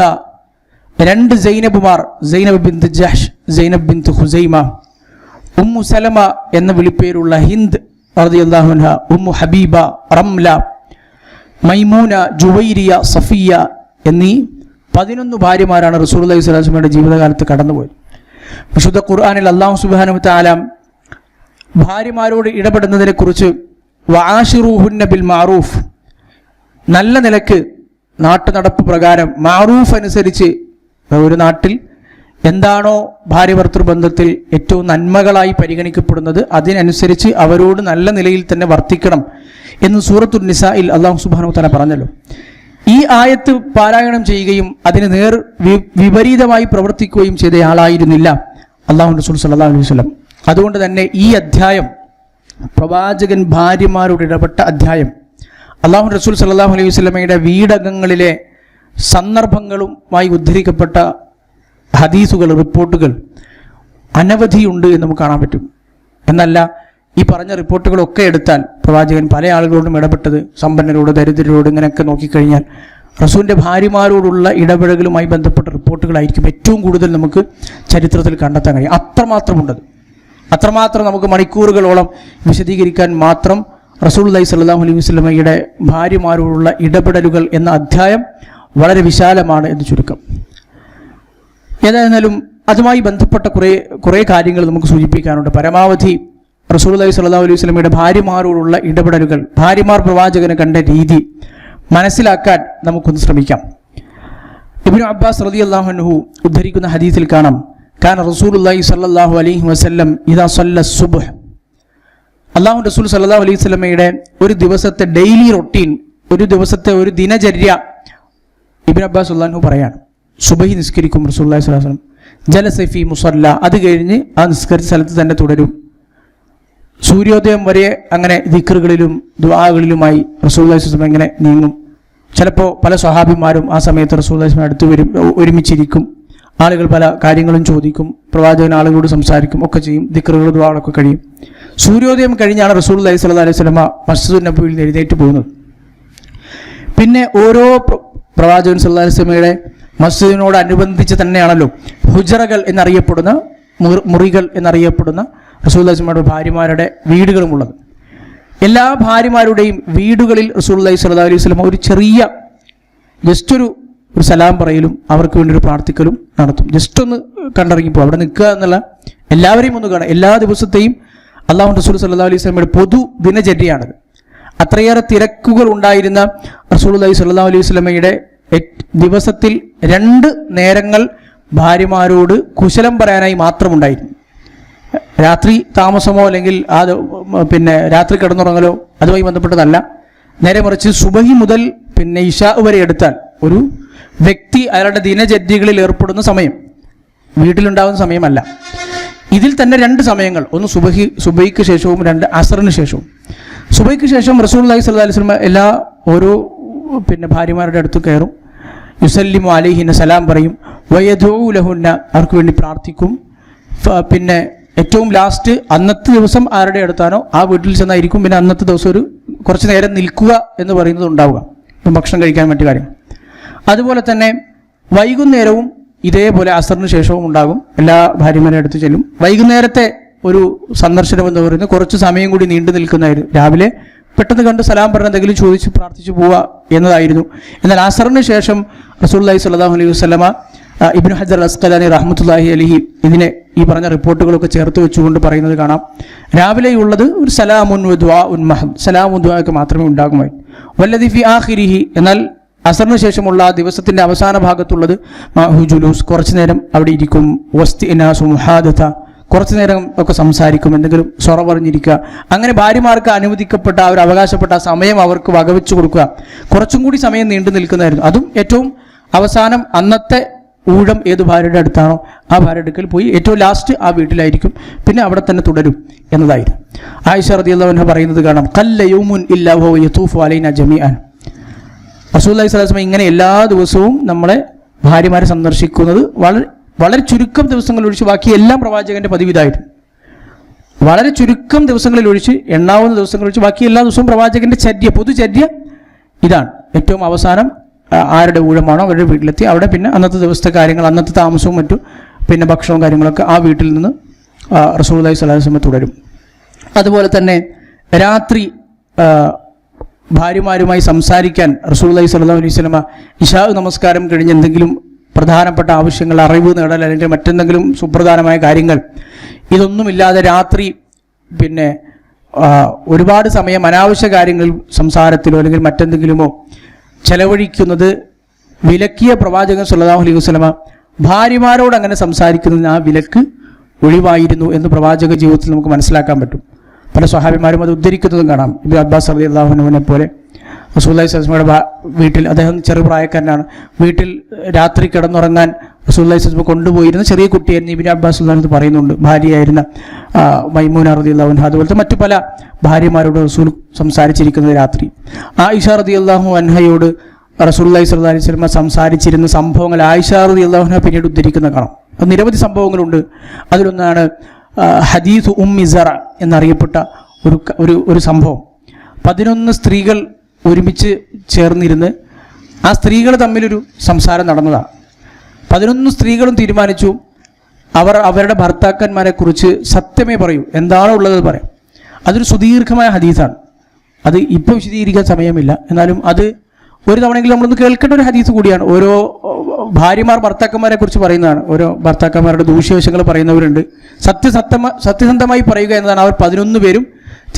2 സൈനബുമാർ, സൈനബ് ബിൻത് ജഹ്ഷ്, സൈനബ് ബിൻത് ഖുസൈമ, ഉമ്മു സലമ എന്ന വിളിപ്പേരുള്ള ഹിന്ദ് റളിയല്ലാഹു അൻഹ, ഉമ്മു ഹബീബ, റംല, മൈമൂന, ജുവൈരിയ, സഫിയ എന്നീ 11 ഭാര്യമാരാണ് റസൂലുള്ളാഹി സ്വല്ലല്ലാഹു അലൈഹി വസല്ലമയുടെ ജീവിതകാലത്ത് കടന്നുപോയത്. വിശുദ്ധ ഖുർആനിൽ അല്ലാഹു സുബ്ഹാനഹു വ തആല ഭാര്യമാരോട് ഇടപെടുന്നതിനെക്കുറിച്ച് വആശിറൂഹുന്ന ബിൽ മഅറൂഫ്, നല്ല നിലക്ക് നാട്ടു നടപ്പ് പ്രകാരം മഅറൂഫ് അനുസരിച്ച്, ഒരു നാട്ടിൽ എന്താണോ ഭാര്യ ഭർത്തൃ ബന്ധത്തിൽ ഏറ്റവും നന്മകളായി പരിഗണിക്കപ്പെടുന്നത് അതിനനുസരിച്ച് അവരോട് നല്ല നിലയിൽ തന്നെ വർത്തിക്കണം എന്ന് സൂറത്തുൻ നിസായിൽ അല്ലാഹു സുബ്ഹാനഹു വ തആല പറഞ്ഞല്ലോ. ഈ ആയത്ത് പാരായണം ചെയ്യുകയും അതിന് വിപരീതമായി പ്രവർത്തിക്കുകയും ചെയ്തയാളായിരുന്നില്ല അല്ലാഹു റസൂൽ സല്ലല്ലാഹു അലൈഹി വസല്ലം. അതുകൊണ്ട് തന്നെ ഈ അധ്യായം പ്രവാചകൻ ഭാര്യമാരോട് ഇടപെട്ട അധ്യായം, അല്ലാഹു റസൂൽ സല്ലല്ലാഹു അലൈഹി വസല്ലമയുടെ വീടകങ്ങളിലെ സന്ദർഭങ്ങളുമായി ഉദ്ധരിക്കപ്പെട്ട ഹദീസുകൾ, റിപ്പോർട്ടുകൾ അനവധിയുണ്ട് എന്ന് നമുക്ക് കാണാൻ പറ്റും. എന്നല്ല, ഈ പറഞ്ഞ റിപ്പോർട്ടുകളൊക്കെ എടുത്താൽ പ്രവാചകൻ പല ആളുകളോടും ഇടപെട്ടത് സമ്പന്നരോട്, ദരിദ്രരോട്, ഇങ്ങനെയൊക്കെ നോക്കിക്കഴിഞ്ഞാൽ റസൂലിൻ്റെ ഭാര്യമാരോടുള്ള ഇടപെടലുമായി ബന്ധപ്പെട്ട റിപ്പോർട്ടുകളായിരിക്കും ഏറ്റവും കൂടുതൽ നമുക്ക് ചരിത്രത്തിൽ കണ്ടെത്താൻ കഴിയും. അത്രമാത്രമുണ്ടത്. അത്രമാത്രം നമുക്ക് മണിക്കൂറുകളോളം വിശദീകരിക്കാൻ മാത്രം റസൂലുള്ളാഹി സ്വല്ലല്ലാഹു അലൈഹി വസല്ലമയുടെ ഭാര്യമാരോടുള്ള ഇടപെടലുകൾ എന്ന അധ്യായം വളരെ വിശാലമാണ് എന്ന് ചുരുക്കം. ഏതായിരുന്നാലും അതുമായി ബന്ധപ്പെട്ട കുറേ കാര്യങ്ങൾ നമുക്ക് സൂചിപ്പിക്കാനുണ്ട്. പരമാവധി റസൂലുള്ളാഹി സ്വല്ലല്ലാഹു അലൈഹി വസല്ലമയുടെ ഭാര്യമാരോടുള്ള ഇടപെടലുകൾ, ഭാര്യമാർ പ്രവാചകനെ കണ്ട രീതി മനസ്സിലാക്കാൻ നമുക്കൊന്ന് ശ്രമിക്കാം. ഇബ്നു അബ്ബാസ് റളിയല്ലാഹു അൻഹു ഉദ്ധരിക്കുന്ന ഹദീസിൽ കാണാം, കാന റസൂലുള്ളാഹി സ്വല്ലല്ലാഹു അലൈഹി വസല്ലം ഇദാ സല്ല സുബ്ഹ്, അല്ലാഹു റസൂൽ സ്വല്ലല്ലാഹു അലൈഹി വസല്ലമയുടെ ഒരു ദിവസത്തെ ഡെയിലി റൊട്ടീൻ, ഒരു ദിവസത്തെ ഒരു ദിനചര്യ ഇബ്നു അബ്ബാസ് റളിയല്ലാഹു അൻഹു പറയാണ്. സുബഹി നിസ്കരിക്കും റസൂലുള്ളാഹി സ്വല്ലല്ലാഹു അലൈഹി വസല്ലം, ജലസ ഫീ മുസല്ല, അത് കഴിഞ്ഞ് ആ നിസ്കരിച്ച സ്ഥലത്ത് തന്നെ തുടരും. സൂര്യോദയം വരെ അങ്ങനെ ദിക്റുകളിലും ദുആകളിലുമായി റസൂലുള്ളാഹി സ്വല്ലല്ലാഹു അലൈഹി വസല്ലം ഇങ്ങനെ നീങ്ങും. ചിലപ്പോൾ പല സ്വഹാബിമാരും ആ സമയത്ത് റസൂലുള്ളാഹി സ്വല്ലല്ലാഹു അലൈഹി വസല്ലം അടുത്ത് ഒരുമിച്ചിരിക്കും. ആളുകൾ പല കാര്യങ്ങളും ചോദിക്കും, പ്രവാചകൻ ആളുകളോട് സംസാരിക്കും, ഒക്കെ ചെയ്യും. ദിക്റുകൾ ദുആകളൊക്കെ കഴിയും. സൂര്യോദയം കഴിഞ്ഞാണ് റസൂലുള്ളാഹി സ്വല്ലല്ലാഹു അലൈഹി വസല്ലം മസ്ജിദുൻ നബവിയിൽ നിന്ന് എഴുന്നേറ്റ് പോകുന്നത്. പിന്നെ ഓരോ പ്രവാചകൻ സല്ലല്ലാഹു അലൈഹി വസല്ലമയുടെ മസ്ജിദിനോടനുബന്ധിച്ച് തന്നെയാണല്ലോ ഹുജറകൾ എന്നറിയപ്പെടുന്ന, മുറികൾ എന്നറിയപ്പെടുന്ന റസൂലുള്ളാഹി സ്വല്ലല്ലാഹു അലൈഹി വസല്ലമയുടെ ഭാര്യമാരുടെ വീടുകളുമുള്ളത്. എല്ലാ ഭാര്യമാരുടെയും വീടുകളിൽ റസൂലുള്ളാഹി സ്വല്ലല്ലാഹു അലൈഹി വസല്ലം ഒരു ചെറിയ ജസ്റ്റ് ഒരു സലാം പറയലും അവർക്ക് വേണ്ടി ഒരു പ്രാർത്ഥിക്കലും നടത്തും. ജസ്റ്റ് ഒന്ന് കണ്ടിറങ്ങിപ്പോ അവിടെ നിൽക്കുക എന്നുള്ള, എല്ലാവരെയും ഒന്ന് കാണാം. എല്ലാ ദിവസത്തെയും അല്ലാഹു റസൂൽ സല്ലല്ലാഹു അലൈഹി വസല്ലമയുടെ പൊതു ദിനചര്യയാണത്. അത്രയേറെ തിരക്കുകൾ ഉണ്ടായിരുന്ന റസൂലുള്ളാഹി സ്വല്ലല്ലാഹു അലൈഹി വസല്ലമയുടെ ദിവസത്തിൽ 2 നേരങ്ങൾ ഭാര്യമാരോട് കുശലം പറയാനായി മാത്രമുണ്ടായിരുന്നു. രാത്രി താമസമോ അല്ലെങ്കിൽ രാത്രി കിടന്നുറങ്ങലോ അതുമായി ബന്ധപ്പെട്ടതല്ല. നേരെ മറിച്ച് സുബഹി മുതൽ ഇശാ വരെ എടുത്താൽ ഒരു വ്യക്തി അയാളുടെ ദിനചര്യകളിൽ ഏർപ്പെടുന്ന സമയം വീട്ടിലുണ്ടാകുന്ന സമയമല്ല. ഇതിൽ തന്നെ 2 സമയങ്ങൾ, ഒന്ന് സുബഹിക്ക് ശേഷവും 2 അസറിന് ശേഷവും. സുബഹിക്ക് ശേഷം റസൂലുള്ളാഹി സ്വല്ലല്ലാഹു അലൈഹി വസല്ലം ഓരോ ഭാര്യമാരുടെ അടുത്ത് കയറും. യുസല്ലിമു അലൈഹിന്ന, സലാം പറയും. വയദൂ ലഹുന്ന, അവർക്ക് വേണ്ടി പ്രാർത്ഥിക്കും. പിന്നെ ഏറ്റവും ലാസ്റ്റ് അന്നത്തെ ദിവസം ആരുടെ അടുത്താണോ ആ വീട്ടിൽ ചെന്നായിരിക്കും. പിന്നെ അന്നത്തെ ദിവസം ഒരു കുറച്ച് നേരം നിൽക്കുക എന്ന് പറയുന്നത് ഉണ്ടാവുക, ഭക്ഷണം കഴിക്കാൻ മറ്റു കാര്യം. അതുപോലെ തന്നെ വൈകുന്നേരവും ഇതേപോലെ അസറിന് ശേഷവും ഉണ്ടാകും. എല്ലാ ഭാര്യമാരുടെ അടുത്ത് ചെല്ലും. വൈകുന്നേരത്തെ ഒരു സന്ദർശനം എന്ന് പറയുന്നത് കുറച്ച് സമയം കൂടി നീണ്ടു നിൽക്കുന്നതായിരുന്നു. രാവിലെ പെട്ടെന്ന് കണ്ട് സലാം പറഞ്ഞ് എന്തെങ്കിലും ചോദിച്ച് പ്രാർത്ഥിച്ചു പോവുക എന്നതായിരുന്നു. എന്നാൽ അസറിന് ശേഷം റസൂലുള്ളാഹി സ്വല്ലല്ലാഹു അലൈഹി വസല്ലമ, ഇബ്നു ഹജർ അസ്ഖലാനി റഹ്മത്തുള്ളാഹി അലൈഹി ഇതിനെ ഈ പറഞ്ഞ റിപ്പോർട്ടുകളൊക്കെ ചേർത്ത് വെച്ചുകൊണ്ട് പറയുന്നത് കാണാം. രാവിലെയുള്ളത് ഒരു സലാമുൻ ദുആഉൻ മഹദ്, സലാമുൻ ദുആയൊക്കെ മാത്രമേ ഉണ്ടാകുമായിരുന്നു. വല്ലദി ഫി ആഖിരിഹി, എന്നാൽ അസറിന് ശേഷമുള്ള ദിവസത്തിന്റെ അവസാന ഭാഗത്തുള്ളത് മാഹു ജുലൂസ്, കുറച്ചു നേരം അവിടെ ഇരിക്കും. വസ്തിനാസു മുഹാദത, കുറച്ചു നേരം ഒക്കെ സംസാരിക്കും, എന്തെങ്കിലും സൊറ പറഞ്ഞിരിക്കുക. അങ്ങനെ ഭാര്യമാർക്ക് അനുവദിക്കപ്പെട്ട ഒരു അവകാശപ്പെട്ട സമയം അവർക്ക് വകവെച്ചു കൊടുക്കുക. കുറച്ചും കൂടി സമയം നീണ്ടു നിൽക്കുന്നതായിരുന്നു. അതും ഏറ്റവും അവസാനം അന്നത്തെ ഊഴം ഏത് ഭാര്യയുടെ അടുത്താണോ ആ ഭാര്യയുടെ അടുക്കൽ പോയി ഏറ്റവും ലാസ്റ്റ് ആ വീട്ടിലായിരിക്കും. പിന്നെ അവിടെ തന്നെ തുടരും എന്നതായിരുന്നു. ആയിഷ റളിയല്ലാഹു അൻഹ പറയുന്നത് കാണാം, ഖല്ല യൗമുൻ ഇല്ലാ വഹുവ യതൂഫു അലൈനാ ജമീഅൻ. റസൂലുള്ളാഹി സ്വല്ലല്ലാഹു അലൈഹി വസല്ലം ഇങ്ങനെ എല്ലാ ദിവസവും നമ്മളെ ഭാര്യമാരെ സന്ദർശിക്കുന്നത് വളരെ ചുരുക്കം ദിവസങ്ങളിൽ ഒഴിച്ച് ബാക്കി എല്ലാം പ്രവാചകന്റെ പതിവിതായിരുന്നു. വളരെ ചുരുക്കം ദിവസങ്ങളിൽ ഒഴിച്ച്, എണ്ണാവുന്ന ദിവസങ്ങളിൽ ഒഴിച്ച് ബാക്കി എല്ലാ ദിവസവും പ്രവാചകന്റെ പൊതുചര്യ ഇതാണ്. ഏറ്റവും അവസാനം ആരുടെ ഊഴമാണോ അവരുടെ വീട്ടിലെത്തി അവിടെ പിന്നെ അന്നത്തെ ദിവസത്തെ കാര്യങ്ങൾ, അന്നത്തെ താമസവും മറ്റും പിന്നെ ഭക്ഷണവും കാര്യങ്ങളൊക്കെ ആ വീട്ടിൽ നിന്ന് റസൂലുള്ളാഹി സ്വല്ലല്ലാഹു അലൈഹി വസല്ലം തുടരും. അതുപോലെ തന്നെ രാത്രി ഭാര്യമാരുമായി സംസാരിക്കാൻ റസൂലുള്ളാഹി സ്വല്ലല്ലാഹു അലൈഹി വസല്ലം ഇശാ നമസ്കാരം കഴിഞ്ഞ് എന്തെങ്കിലും പ്രധാനപ്പെട്ട ആവശ്യങ്ങൾ, അറിവ് നേടൽ അല്ലെങ്കിൽ മറ്റെന്തെങ്കിലും സുപ്രധാനമായ കാര്യങ്ങൾ, ഇതൊന്നുമില്ലാതെ രാത്രി ഒരുപാട് സമയം അനാവശ്യ കാര്യങ്ങൾ സംസാരത്തിലോ അല്ലെങ്കിൽ മറ്റെന്തെങ്കിലുമോ ചെലവഴിക്കുന്നത് വിലക്കിയ പ്രവാചകൻ സല്ലല്ലാഹു അലൈഹി വസല്ലമ ഭാര്യമാരോട് അങ്ങനെ സംസാരിക്കുന്നതിന് ആ വിലക്ക് ഒഴിവായിരുന്നു എന്ന് പ്രവാചക ജീവിതത്തിൽ നമുക്ക് മനസ്സിലാക്കാൻ പറ്റും. പല സ്വഹാബിമാരും അത് ഉദ്ധരിക്കുന്നതും കാണാം. ഇബ്നു അബ്ബാസ് റളിയല്ലാഹു അൻഹുവിനെ പോലെ റസൂലുള്ളാഹി സ്വല്ലല്ലാഹു അലൈഹി വസല്ലമയുടെ വീട്ടിൽ, അദ്ദേഹം ചെറുപ്രായക്കാരനാണ്, വീട്ടിൽ രാത്രി കിടന്നുറങ്ങാൻ റസൂലുള്ളാഹി സ്വല്ലല്ലാഹു അലൈഹി വസല്ലം കൊണ്ടുപോയിരുന്ന ചെറിയ കുട്ടിയായിരുന്നു ഇബ്നു അബ്ബാസ് റളിയല്ലാഹു അൻഹു പറയുന്നുണ്ട്. ഭാര്യയായിരുന്ന മൈമൂന റളിയല്ലാഹു അൻഹ, അതുപോലത്തെ മറ്റു പല ഭാര്യമാരോട് റസൂൽ സംസാരിച്ചിരിക്കുന്നത് രാത്രി. ആയിഷ റളിയല്ലാഹു അൻഹയോട് റസൂലുള്ളാഹി സ്വല്ലല്ലാഹു അലൈഹി വസല്ലം സംസാരിച്ചിരുന്ന സംഭവങ്ങൾ ആയിഷ റളിയല്ലാഹു അൻഹ പിന്നീട് ഉദ്ധരിക്കുന്ന കാണാം. അത് നിരവധി സംഭവങ്ങളുണ്ട്. അതിലൊന്നാണ് ഹദീസ് ഉമ്മി സറ എന്നറിയപ്പെട്ട ഒരു സംഭവം. 11 സ്ത്രീകൾ ഒരുമിച്ച് ചേർന്നിരുന്ന് ആ സ്ത്രീകൾ തമ്മിലൊരു സംസാരം നടന്നതാണ്. 11 സ്ത്രീകളും തീരുമാനിച്ചു അവരുടെ ഭർത്താക്കന്മാരെ കുറിച്ച് സത്യമേ പറയൂ, എന്താണോ ഉള്ളത് പറയാം. അതൊരു സുദീർഘമായ ഹദീസാണ്. അത് ഇപ്പോൾ വിശദീകരിക്കാൻ സമയമില്ല. എന്നാലും അത് ഒരു തവണയെങ്കിലും നമ്മളൊന്ന് കേൾക്കേണ്ട ഒരു ഹദീസ് കൂടിയാണ്. ഓരോ ഭാര്യമാർ ഭർത്താക്കന്മാരെ കുറിച്ച് പറയുന്നതാണ്. ഓരോ ഭർത്താക്കന്മാരുടെ ദൂഷ്യവശങ്ങൾ പറയുന്നവരുണ്ട്. സത്യസന്ധമായി പറയുക എന്നതാണ് അവർ 11 പേരും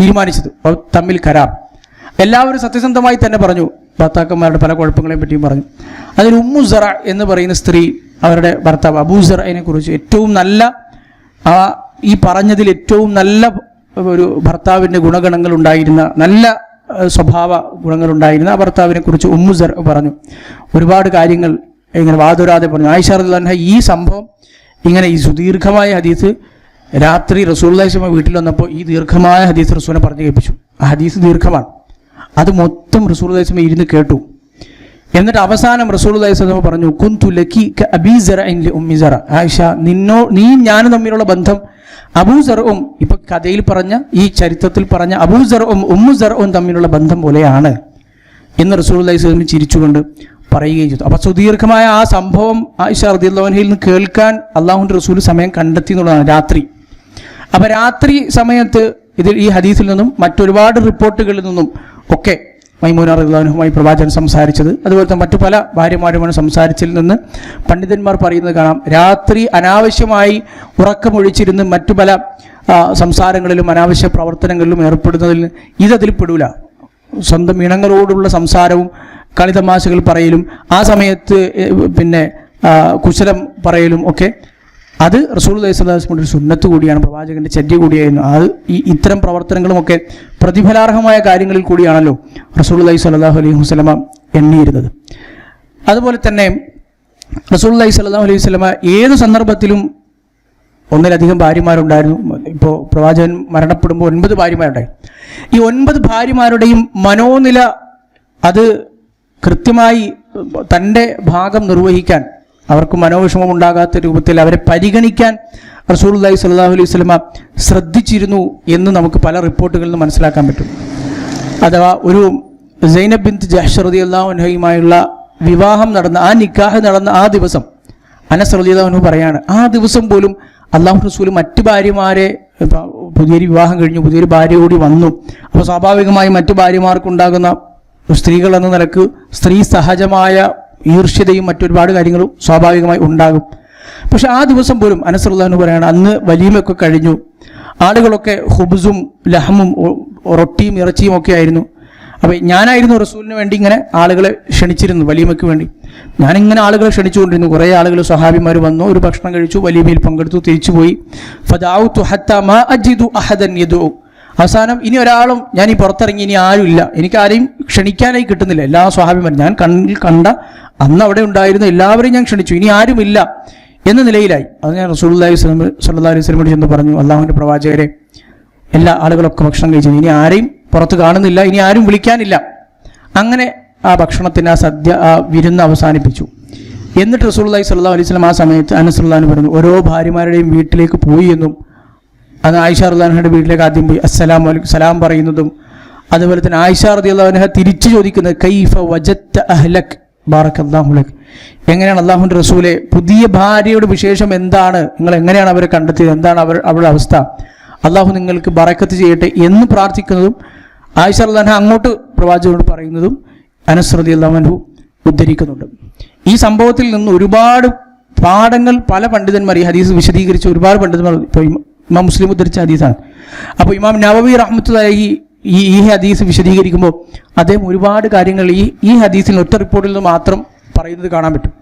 തീരുമാനിച്ചത്. തമ്മിൽ കരാർ. എല്ലാവരും സത്യസന്ധമായി തന്നെ പറഞ്ഞു, ഭർത്താക്കന്മാരുടെ പല കുഴപ്പങ്ങളെയും പറ്റിയും പറഞ്ഞു. അതിൽ ഉമ്മു സറ എന്ന് പറയുന്ന സ്ത്രീ അവരുടെ ഭർത്താവ് അബൂ സറയെ കുറിച്ച് ഏറ്റവും നല്ല ഈ പറഞ്ഞതിൽ ഏറ്റവും നല്ല ഒരു ഭർത്താവിൻ്റെ ഗുണഗണങ്ങൾ ഉണ്ടായിരുന്ന, നല്ല സ്വഭാവ ഗുണങ്ങളുണ്ടായിരുന്ന ആ ഭർത്താവിനെ കുറിച്ച് ഉമ്മു സറ പറഞ്ഞു. ഒരുപാട് കാര്യങ്ങൾ ഇങ്ങനെ വാദോരാതെ പറഞ്ഞു. ആയിഷ റളിയല്ലാഹു അൻഹ ഈ സംഭവം ഇങ്ങനെ ഈ സുദീർഘമായ ഹദീസ് രാത്രി റസൂലുള്ളാഹി സ്വല്ലല്ലാഹു അലൈഹി വസല്ലം വീട്ടിൽ വന്നപ്പോൾ ഈ ദീർഘമായ ഹദീസ് റസൂലിനെ പറഞ്ഞു കേൾപ്പിച്ചു. ആ ഹദീസ് ദീർഘമാണ്. അത് മൊത്തം റസൂലുള്ളാഹി സ്വല്ലല്ലാഹു അലൈഹി വസല്ലം ഇരുന്ന് കേട്ടു. എന്നിട്ട് അവസാനം റസൂലുള്ളാഹി സ്വല്ലല്ലാഹു അലൈഹി വസല്ലം പറഞ്ഞു, കുന്തു ലക്കി കഅബീ സറഇൻ ലിഉമ്മി സറ. ആയിഷ, നീയും ഞാനും തമ്മിലുള്ള ബന്ധം അബൂ സറഉം, ഇപ്പൊ കഥയിൽ പറഞ്ഞ ഈ ചരിത്രത്തിൽ പറഞ്ഞ അബൂ സറഉം ഉമ്മു സറഉം തമ്മിലുള്ള ബന്ധം പോലെയാണ് എന്ന് റസൂലുള്ളാഹി സ്വല്ലല്ലാഹു അലൈഹി വസല്ലം ചിരിച്ചുകൊണ്ട് പറയുകയും ചെയ്തു. അപ്പോൾ സുദീർഘമായ ആ സംഭവം ആയിഷ റളിയല്ലാഹു അൻഹയിൽ നിന്ന് കേൾക്കാൻ അള്ളാഹുവിൻ്റെ റസൂൽ സമയം കണ്ടെത്തി എന്നുള്ളതാണ്, രാത്രി. അപ്പോൾ രാത്രി സമയത്ത് ഈ ഹദീസിൽ നിന്നും മറ്റൊരുപാട് റിപ്പോർട്ടുകളിൽ നിന്നും ഒക്കെ മൈമൂന റളിയല്ലാഹു അൻഹയുമായി പ്രവാചകൻ സംസാരിച്ചത്, അതുപോലത്തെ മറ്റു പല ഭാര്യമാരുമാണ് സംസാരിച്ചതിൽ നിന്ന് പണ്ഡിതന്മാർ പറയുന്നത് കാണാം. രാത്രി അനാവശ്യമായി ഉറക്കമൊഴിച്ചിരുന്ന് മറ്റു പല സംസാരങ്ങളിലും അനാവശ്യ പ്രവർത്തനങ്ങളിലും ഏർപ്പെടുന്നതിൽ ഇതതിൽ പെടൂല. സ്വന്തം ഇണങ്ങളോടുള്ള സംസാരവും കളിതമാശകൾ പറയലും ആ സമയത്ത് പിന്നെ കുശലം പറയലും ഒക്കെ അത് റസൂലുള്ളാഹി സ്വല്ലല്ലാഹു അലൈഹി വസല്ലം ഒരു സുന്നത്ത് കൂടിയാണ്, പ്രവാചകൻ്റെ ചര്യ കൂടിയായിരുന്നു. അത് ഇത്തരം പ്രവർത്തനങ്ങളുമൊക്കെ പ്രതിഫലാർഹമായ കാര്യങ്ങളിൽ കൂടിയാണല്ലോ റസൂലുള്ളാഹി സ്വല്ലല്ലാഹു അലൈഹി വസല്ലം എണ്ണിയിരുന്നത്. അതുപോലെ തന്നെ റസൂലുള്ളാഹി സ്വല്ലല്ലാഹു അലൈഹി വസല്ലം ഏത് സന്ദർഭത്തിലും ഒന്നിലധികം ഭാര്യമാരുണ്ടായിരുന്നു. ഇപ്പോൾ പ്രവാചകൻ മരണപ്പെടുമ്പോൾ 9 ഭാര്യമാരുണ്ടായി. ഈ 9 ഭാര്യമാരുടെയും മനോനില അത് കൃത്യമായി തൻ്റെ ഭാഗം നിർവഹിക്കാൻ, അവർക്ക് മനോവിഷമം ഉണ്ടാകാത്ത രൂപത്തിൽ അവരെ പരിഗണിക്കാൻ റസൂലുള്ളാഹി സ്വല്ലല്ലാഹു അലൈഹി വസല്ലം ശ്രദ്ധിച്ചിരുന്നു എന്ന് നമുക്ക് പല റിപ്പോർട്ടുകളിൽ നിന്ന് മനസ്സിലാക്കാൻ പറ്റും. അഥവാ ഒരു സൈനബ് ബിൻത് ജഹ്ഷ് റളിയല്ലാഹു അൻഹയുമായുള്ള വിവാഹം നടന്ന ആ നിക്കാഹ് നടന്ന ആ ദിവസം അനസ് റളിയല്ലാഹു അൻഹു പറയാണ്, ആ ദിവസം പോലും അള്ളാഹു റസൂൽ മറ്റു ഭാര്യമാരെ, പുതിയൊരു വിവാഹം കഴിഞ്ഞു, പുതിയൊരു ഭാര്യ കൂടി വന്നു. അപ്പോൾ സ്വാഭാവികമായി മറ്റു ഭാര്യമാർക്കുണ്ടാകുന്ന സ്ത്രീകൾ എന്ന നിലക്ക് സ്ത്രീ സഹജമായ ഈർഷ്യതയും മറ്റൊരുപാട് കാര്യങ്ങളും സ്വാഭാവികമായി ഉണ്ടാകും. പക്ഷെ ആ ദിവസം പോലും അനസ് റളിയല്ലാഹു അൻഹു പറയാണ്, അന്ന് വലീമയൊക്കെ കഴിഞ്ഞു, ആളുകളൊക്കെ ഹുബ്സും ലഹമും റൊട്ടിയും ഇറച്ചിയും ഒക്കെ ആയിരുന്നു. അപ്പോൾ ഞാനായിരുന്നു റസൂലിന് വേണ്ടി ഇങ്ങനെ ആളുകളെ ക്ഷണിച്ചിരുന്നു വലീമയ്ക്ക് വേണ്ടി. ഞാനിങ്ങനെ ആളുകളെ ക്ഷണിച്ചുകൊണ്ടിരുന്നു. കുറേ ആളുകൾ സ്വഹാബിമാർ വന്നു, ഒരു ഭക്ഷണം കഴിച്ചു, വലീമയിൽ പങ്കെടുത്തു, തിരിച്ചുപോയി. ഫദഅഉതു ഹത്താ മാ അജിദു അഹദൻ യദഉ. അവസാനം ഇനി ഒരാളും, ഞാൻ ഈ പുറത്തിറങ്ങി ഇനി ആരുമില്ല, എനിക്ക് ആരെയും ക്ഷണിക്കാനായി കിട്ടുന്നില്ല. എല്ലാ സ്വഹാബിമാരും ഞാൻ കണ്ണിൽ കണ്ട അന്ന് അവിടെ ഉണ്ടായിരുന്ന എല്ലാവരെയും ഞാൻ ക്ഷണിച്ചു, ഇനി ആരുമില്ല എന്ന നിലയിലായി. അത് ഞാൻ റസൂലുള്ളാഹി സ്വല്ലല്ലാഹു അലൈഹി വസല്ലമയോട് ചെന്ന് പറഞ്ഞു, അള്ളാഹുവിൻ്റെ പ്രവാചകരെ, എല്ലാ ആളുകളൊക്കെ ഭക്ഷണം കഴിച്ചു, ഇനി ആരെയും പുറത്ത് കാണുന്നില്ല, ഇനി ആരും വിളിക്കാനില്ല. അങ്ങനെ ആ ഭക്ഷണത്തിന്, ആ സദ്യ, ആ വിരുന്ന് അവസാനിപ്പിച്ചു. എന്നിട്ട് റസൂലുള്ളാഹി സ്വല്ലല്ലാഹു അലൈഹി വസല്ലം ആ സമയത്ത് അനസ് റളിയല്ലാഹു അൻഹു പറഞ്ഞു, ഓരോ ഭാര്യമാരുടെയും വീട്ടിലേക്ക് പോയി എന്നും, അത് ആയിഷ റളിയല്ലാഹു അൻഹയുടെ വീട്ടിലേക്ക് ആദ്യം പോയി അസ്സലാമു അലൈക്കും സലാം പറയുന്നതും, അതുപോലെ തന്നെ ആയിഷ റളിയല്ലാഹു അൻഹ തിരിച്ചു ചോദിക്കുന്നത് കൈഫ വജദ്ത അഹ്ലക് ബാറക്കല്ലാഹു ലക്, എങ്ങനെയാണ് അള്ളാഹുവിൻ്റെ റസൂലെ പുതിയ ഭാര്യയുടെ വിശേഷം എന്താണ്, നിങ്ങൾ എങ്ങനെയാണ് അവരെ കണ്ടെത്തിയത്, എന്താണ് അവരുടെ അവസ്ഥ, അള്ളാഹു നിങ്ങൾക്ക് ബറക്കത്ത് ചെയ്യട്ടെ എന്ന് പ്രാർത്ഥിക്കുന്നതും ആയിഷ റളിയല്ലാഹു അൻഹ അങ്ങോട്ട് പ്രവാചകനോട് പറയുന്നതും അനസ് റളിയല്ലാഹു അൻഹു ഉദ്ധരിക്കുന്നുണ്ട്. ഈ സംഭവത്തിൽ നിന്ന് ഒരുപാട് പാഠങ്ങൾ പല പണ്ഡിതന്മാർ, ഈ ഹദീസ് വിശദീകരിച്ച് ഒരുപാട് പണ്ഡിതന്മാർ, ഇപ്പോൾ ഇമാം മുസ്ലിം ഉദ്ധരിച്ച ഹദീസാണ്. അപ്പോൾ ഇമാം നവവി റഹ്മത്തുള്ളാഹി ഈ ഹദീസ് വിശദീകരിക്കുമ്പോൾ അദ്ദേഹം ഒരുപാട് കാര്യങ്ങൾ ഈ ഹദീസിൽ ഒറ്റ റിപ്പോർട്ടിൽ നിന്ന് മാത്രം പറയുന്നത് കാണാൻ പറ്റും.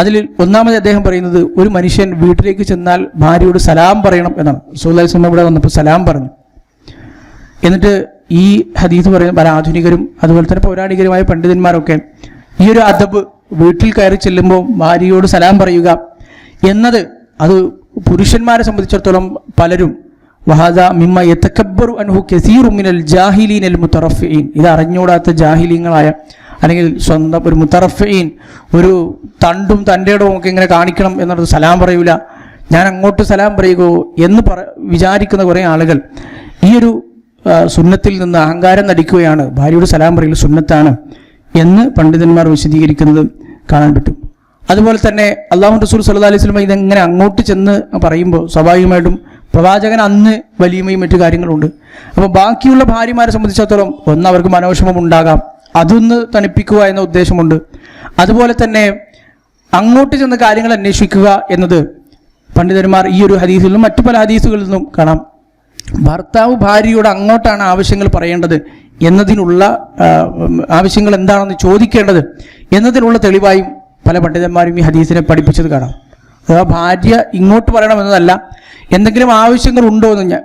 അതിൽ ഒന്നാമത് അദ്ദേഹം പറയുന്നത്, ഒരു മനുഷ്യൻ വീട്ടിലേക്ക് ചെന്നാൽ ഭാര്യയോട് സലാം പറയണം എന്നാണ്. റസൂലുള്ളാഹി സ്വല്ലല്ലാഹു അലൈഹി വസല്ലം ഇവിടെ വന്നപ്പോൾ സലാം പറഞ്ഞു. എന്നിട്ട് ഈ ഹദീസ് പറയുന്ന പല ആധുനികരും അതുപോലെ തന്നെ പൗരാണികരുമായ പണ്ഡിതന്മാരൊക്കെ ഈ ഒരു അദബ്, വീട്ടിൽ കയറി ചെല്ലുമ്പോൾ ഭാര്യയോട് സലാം പറയുക എന്നത്, അത് പുരുഷന്മാരെ സംബന്ധിച്ചിടത്തോളം പലരും വഹാദ മിമ്മ യതകബ്ബറു അൻഹു കസീറു മിനൽ ജാഹിലീനൽ മുതറഫിഈൻ, ഇത് അറിഞ്ഞൂടാത്ത ജാഹിലീങ്ങളായ അല്ലെങ്കിൽ സ്വന്തം ഒരു മുതറഫിഈൻ, ഒരു തണ്ടും തൻ്റെ ഇടവും ഒക്കെ ഇങ്ങനെ കാണിക്കണം എന്നുള്ളത്, സലാം പറയൂല, ഞാൻ അങ്ങോട്ട് സലാം പറയുകയോ എന്ന് വിചാരിക്കുന്ന കുറേ ആളുകൾ ഈ ഒരു സുന്നത്തിൽ നിന്ന് അഹങ്കാരം നടിക്കുകയാണ്. ഭാര്യയോട് സലാം പറയൽ സുന്നത്താണ് എന്ന് പണ്ഡിതന്മാർ വിശദീകരിക്കുന്നത് കാണാൻ പറ്റും. അതുപോലെ തന്നെ അല്ലാഹു റസൂൽ സല്ലല്ലാഹു അലൈഹി വസല്ലം ഇതെങ്ങനെ അങ്ങോട്ട് ചെന്ന് പറയുമ്പോൾ സ്വാഭാവികമായിട്ടും പ്രവാചകൻ അന്ന് വലിയമയും മറ്റു കാര്യങ്ങളുണ്ട്. അപ്പോൾ ബാക്കിയുള്ള ഭാര്യമാരെ സംബന്ധിച്ചിടത്തോളം ഒന്ന് അവർക്ക് മനോവിഷമം ഉണ്ടാകാം, അതൊന്ന് തണുപ്പിക്കുക എന്ന ഉദ്ദേശമുണ്ട്. അതുപോലെ തന്നെ അങ്ങോട്ട് ചെന്ന് കാര്യങ്ങൾ അന്വേഷിക്കുക എന്നത് പണ്ഡിതന്മാർ ഈ ഒരു ഹദീസിൽ നിന്നും മറ്റു പല ഹദീസുകളിൽ നിന്നും കാണാം. ഭർത്താവ് ഭാര്യയോട് അങ്ങോട്ടാണ് ആവശ്യങ്ങൾ പറയേണ്ടത് എന്നതിനുള്ള ആവശ്യങ്ങൾ എന്താണെന്ന് ചോദിക്കേണ്ടത് എന്നതിനുള്ള തെളിവായും പല പണ്ഡിതന്മാരും ഈ ഹദീസിനെ പഠിപ്പിച്ചത് കാണാം. അഥവാ ഭാര്യ ഇങ്ങോട്ട് പറയണമെന്നതല്ല, എന്തെങ്കിലും ആവശ്യങ്ങൾ ഉണ്ടോ എന്ന്,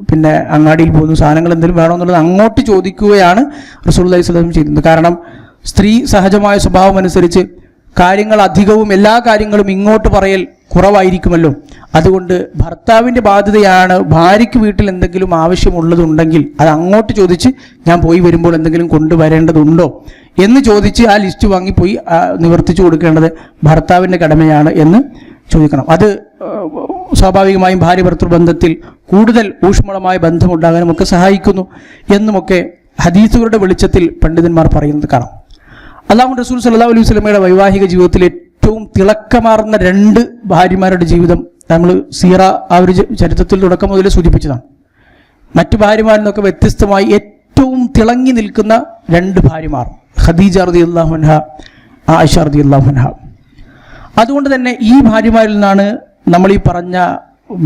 പിന്നെ അങ്ങാടിയിൽ പോകുന്നു സാധനങ്ങൾ എന്തെങ്കിലും വേണമെന്നുള്ളത് അങ്ങോട്ട് ചോദിക്കുകയാണ് റസൂലുള്ളാഹി സ്വല്ലല്ലാഹു അലൈഹി വസല്ലം ചെയ്യുന്നത്. കാരണം സ്ത്രീ സഹജമായ സ്വഭാവം അനുസരിച്ച് കാര്യങ്ങൾ അധികവും എല്ലാ കാര്യങ്ങളും ഇങ്ങോട്ട് പറയൽ കുറവായിരിക്കുമല്ലോ. അതുകൊണ്ട് ഭർത്താവിൻ്റെ ബാധ്യതയാണ് ഭാര്യയ്ക്ക് വീട്ടിൽ എന്തെങ്കിലും ആവശ്യമുള്ളതുണ്ടെങ്കിൽ അത് അങ്ങോട്ട് ചോദിച്ച് ഞാൻ പോയി വരുമ്പോൾ എന്തെങ്കിലും കൊണ്ടുവരേണ്ടതുണ്ടോ എന്ന് ചോദിച്ച് ആ ലിസ്റ്റ് വാങ്ങിപ്പോയി നിവർത്തിച്ചു കൊടുക്കേണ്ടത് ഭർത്താവിൻ്റെ കടമയാണ് എന്ന് ചോദിക്കണം. അത് സ്വാഭാവികമായും ഭാര്യ ഭർത്തൃ ബന്ധത്തിൽ കൂടുതൽ ഊഷ്മളമായ ബന്ധമുണ്ടാകാനും ഒക്കെ സഹായിക്കുന്നു എന്നുമൊക്കെ ഹദീസുകളുടെ വെളിച്ചത്തിൽ പണ്ഡിതന്മാർ പറയുന്നത് കാണാം. അല്ലാഹു റസൂൽ സല്ലല്ലാഹു അലൈഹി വസല്ലമയുടെ വൈവാഹിക ജീവിതത്തിൽ ഏറ്റവും തിളക്കമാർന്ന 2 ഭാര്യമാരുടെ ജീവിതം നമ്മൾ സീറ ആ ഒരു ചരിത്രത്തിൽ തുടക്കം മുതൽ സൂചിപ്പിച്ചതാണ്. മറ്റു ഭാര്യമാരിൽ നിന്നൊക്കെ വ്യത്യസ്തമായി ഏറ്റവും തിളങ്ങി നിൽക്കുന്ന 2 ഭാര്യമാർ, ഖദീജ റളിയല്ലാഹു അൻഹ, ആയിഷ റളിയല്ലാഹു അൻഹ. അതുകൊണ്ട് തന്നെ ഈ ഭാര്യമാരിൽ നിന്നാണ് നമ്മൾ ഈ പറഞ്ഞ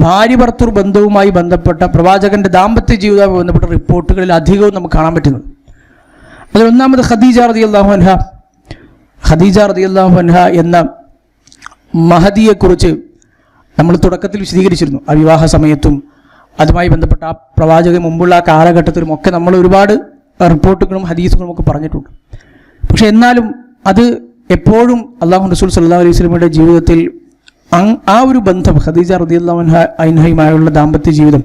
ഭാര്യ ഭർത്തൃ ബന്ധവുമായി ബന്ധപ്പെട്ട പ്രവാചകന്റെ ദാമ്പത്യ ജീവിതവുമായി ബന്ധപ്പെട്ട റിപ്പോർട്ടുകളിൽ അധികവും നമുക്ക് കാണാൻ പറ്റുന്നത്. അതിൽ ഒന്നാമത് ഖദീജ റളിയല്ലാഹു അൻഹ. ഖദീജ റളിയല്ലാഹു അൻഹ എന്ന മഹദിയെക്കുറിച്ച് നമ്മൾ തുടക്കത്തിൽ വിശദീകരിച്ചിരുന്നു. ആ വിവാഹ സമയത്തും അതുമായി ബന്ധപ്പെട്ട ആ പ്രവാചകന് മുമ്പുള്ള ആ കാലഘട്ടത്തിലും ഒക്കെ നമ്മൾ ഒരുപാട് റിപ്പോർട്ടുകളും ഹദീസുകളും ഒക്കെ പറഞ്ഞിട്ടുണ്ട്. പക്ഷെ എന്നാലും അത് എപ്പോഴും അല്ലാഹു റസൂൽ സല്ലല്ലാഹു അലൈഹി വസല്ലമയുടെ ജീവിതത്തിൽ ആ ഒരു ബന്ധം, ഖദീജ റളിയല്ലാഹു അൻഹയുമായുള്ള ദാമ്പത്യ ജീവിതം,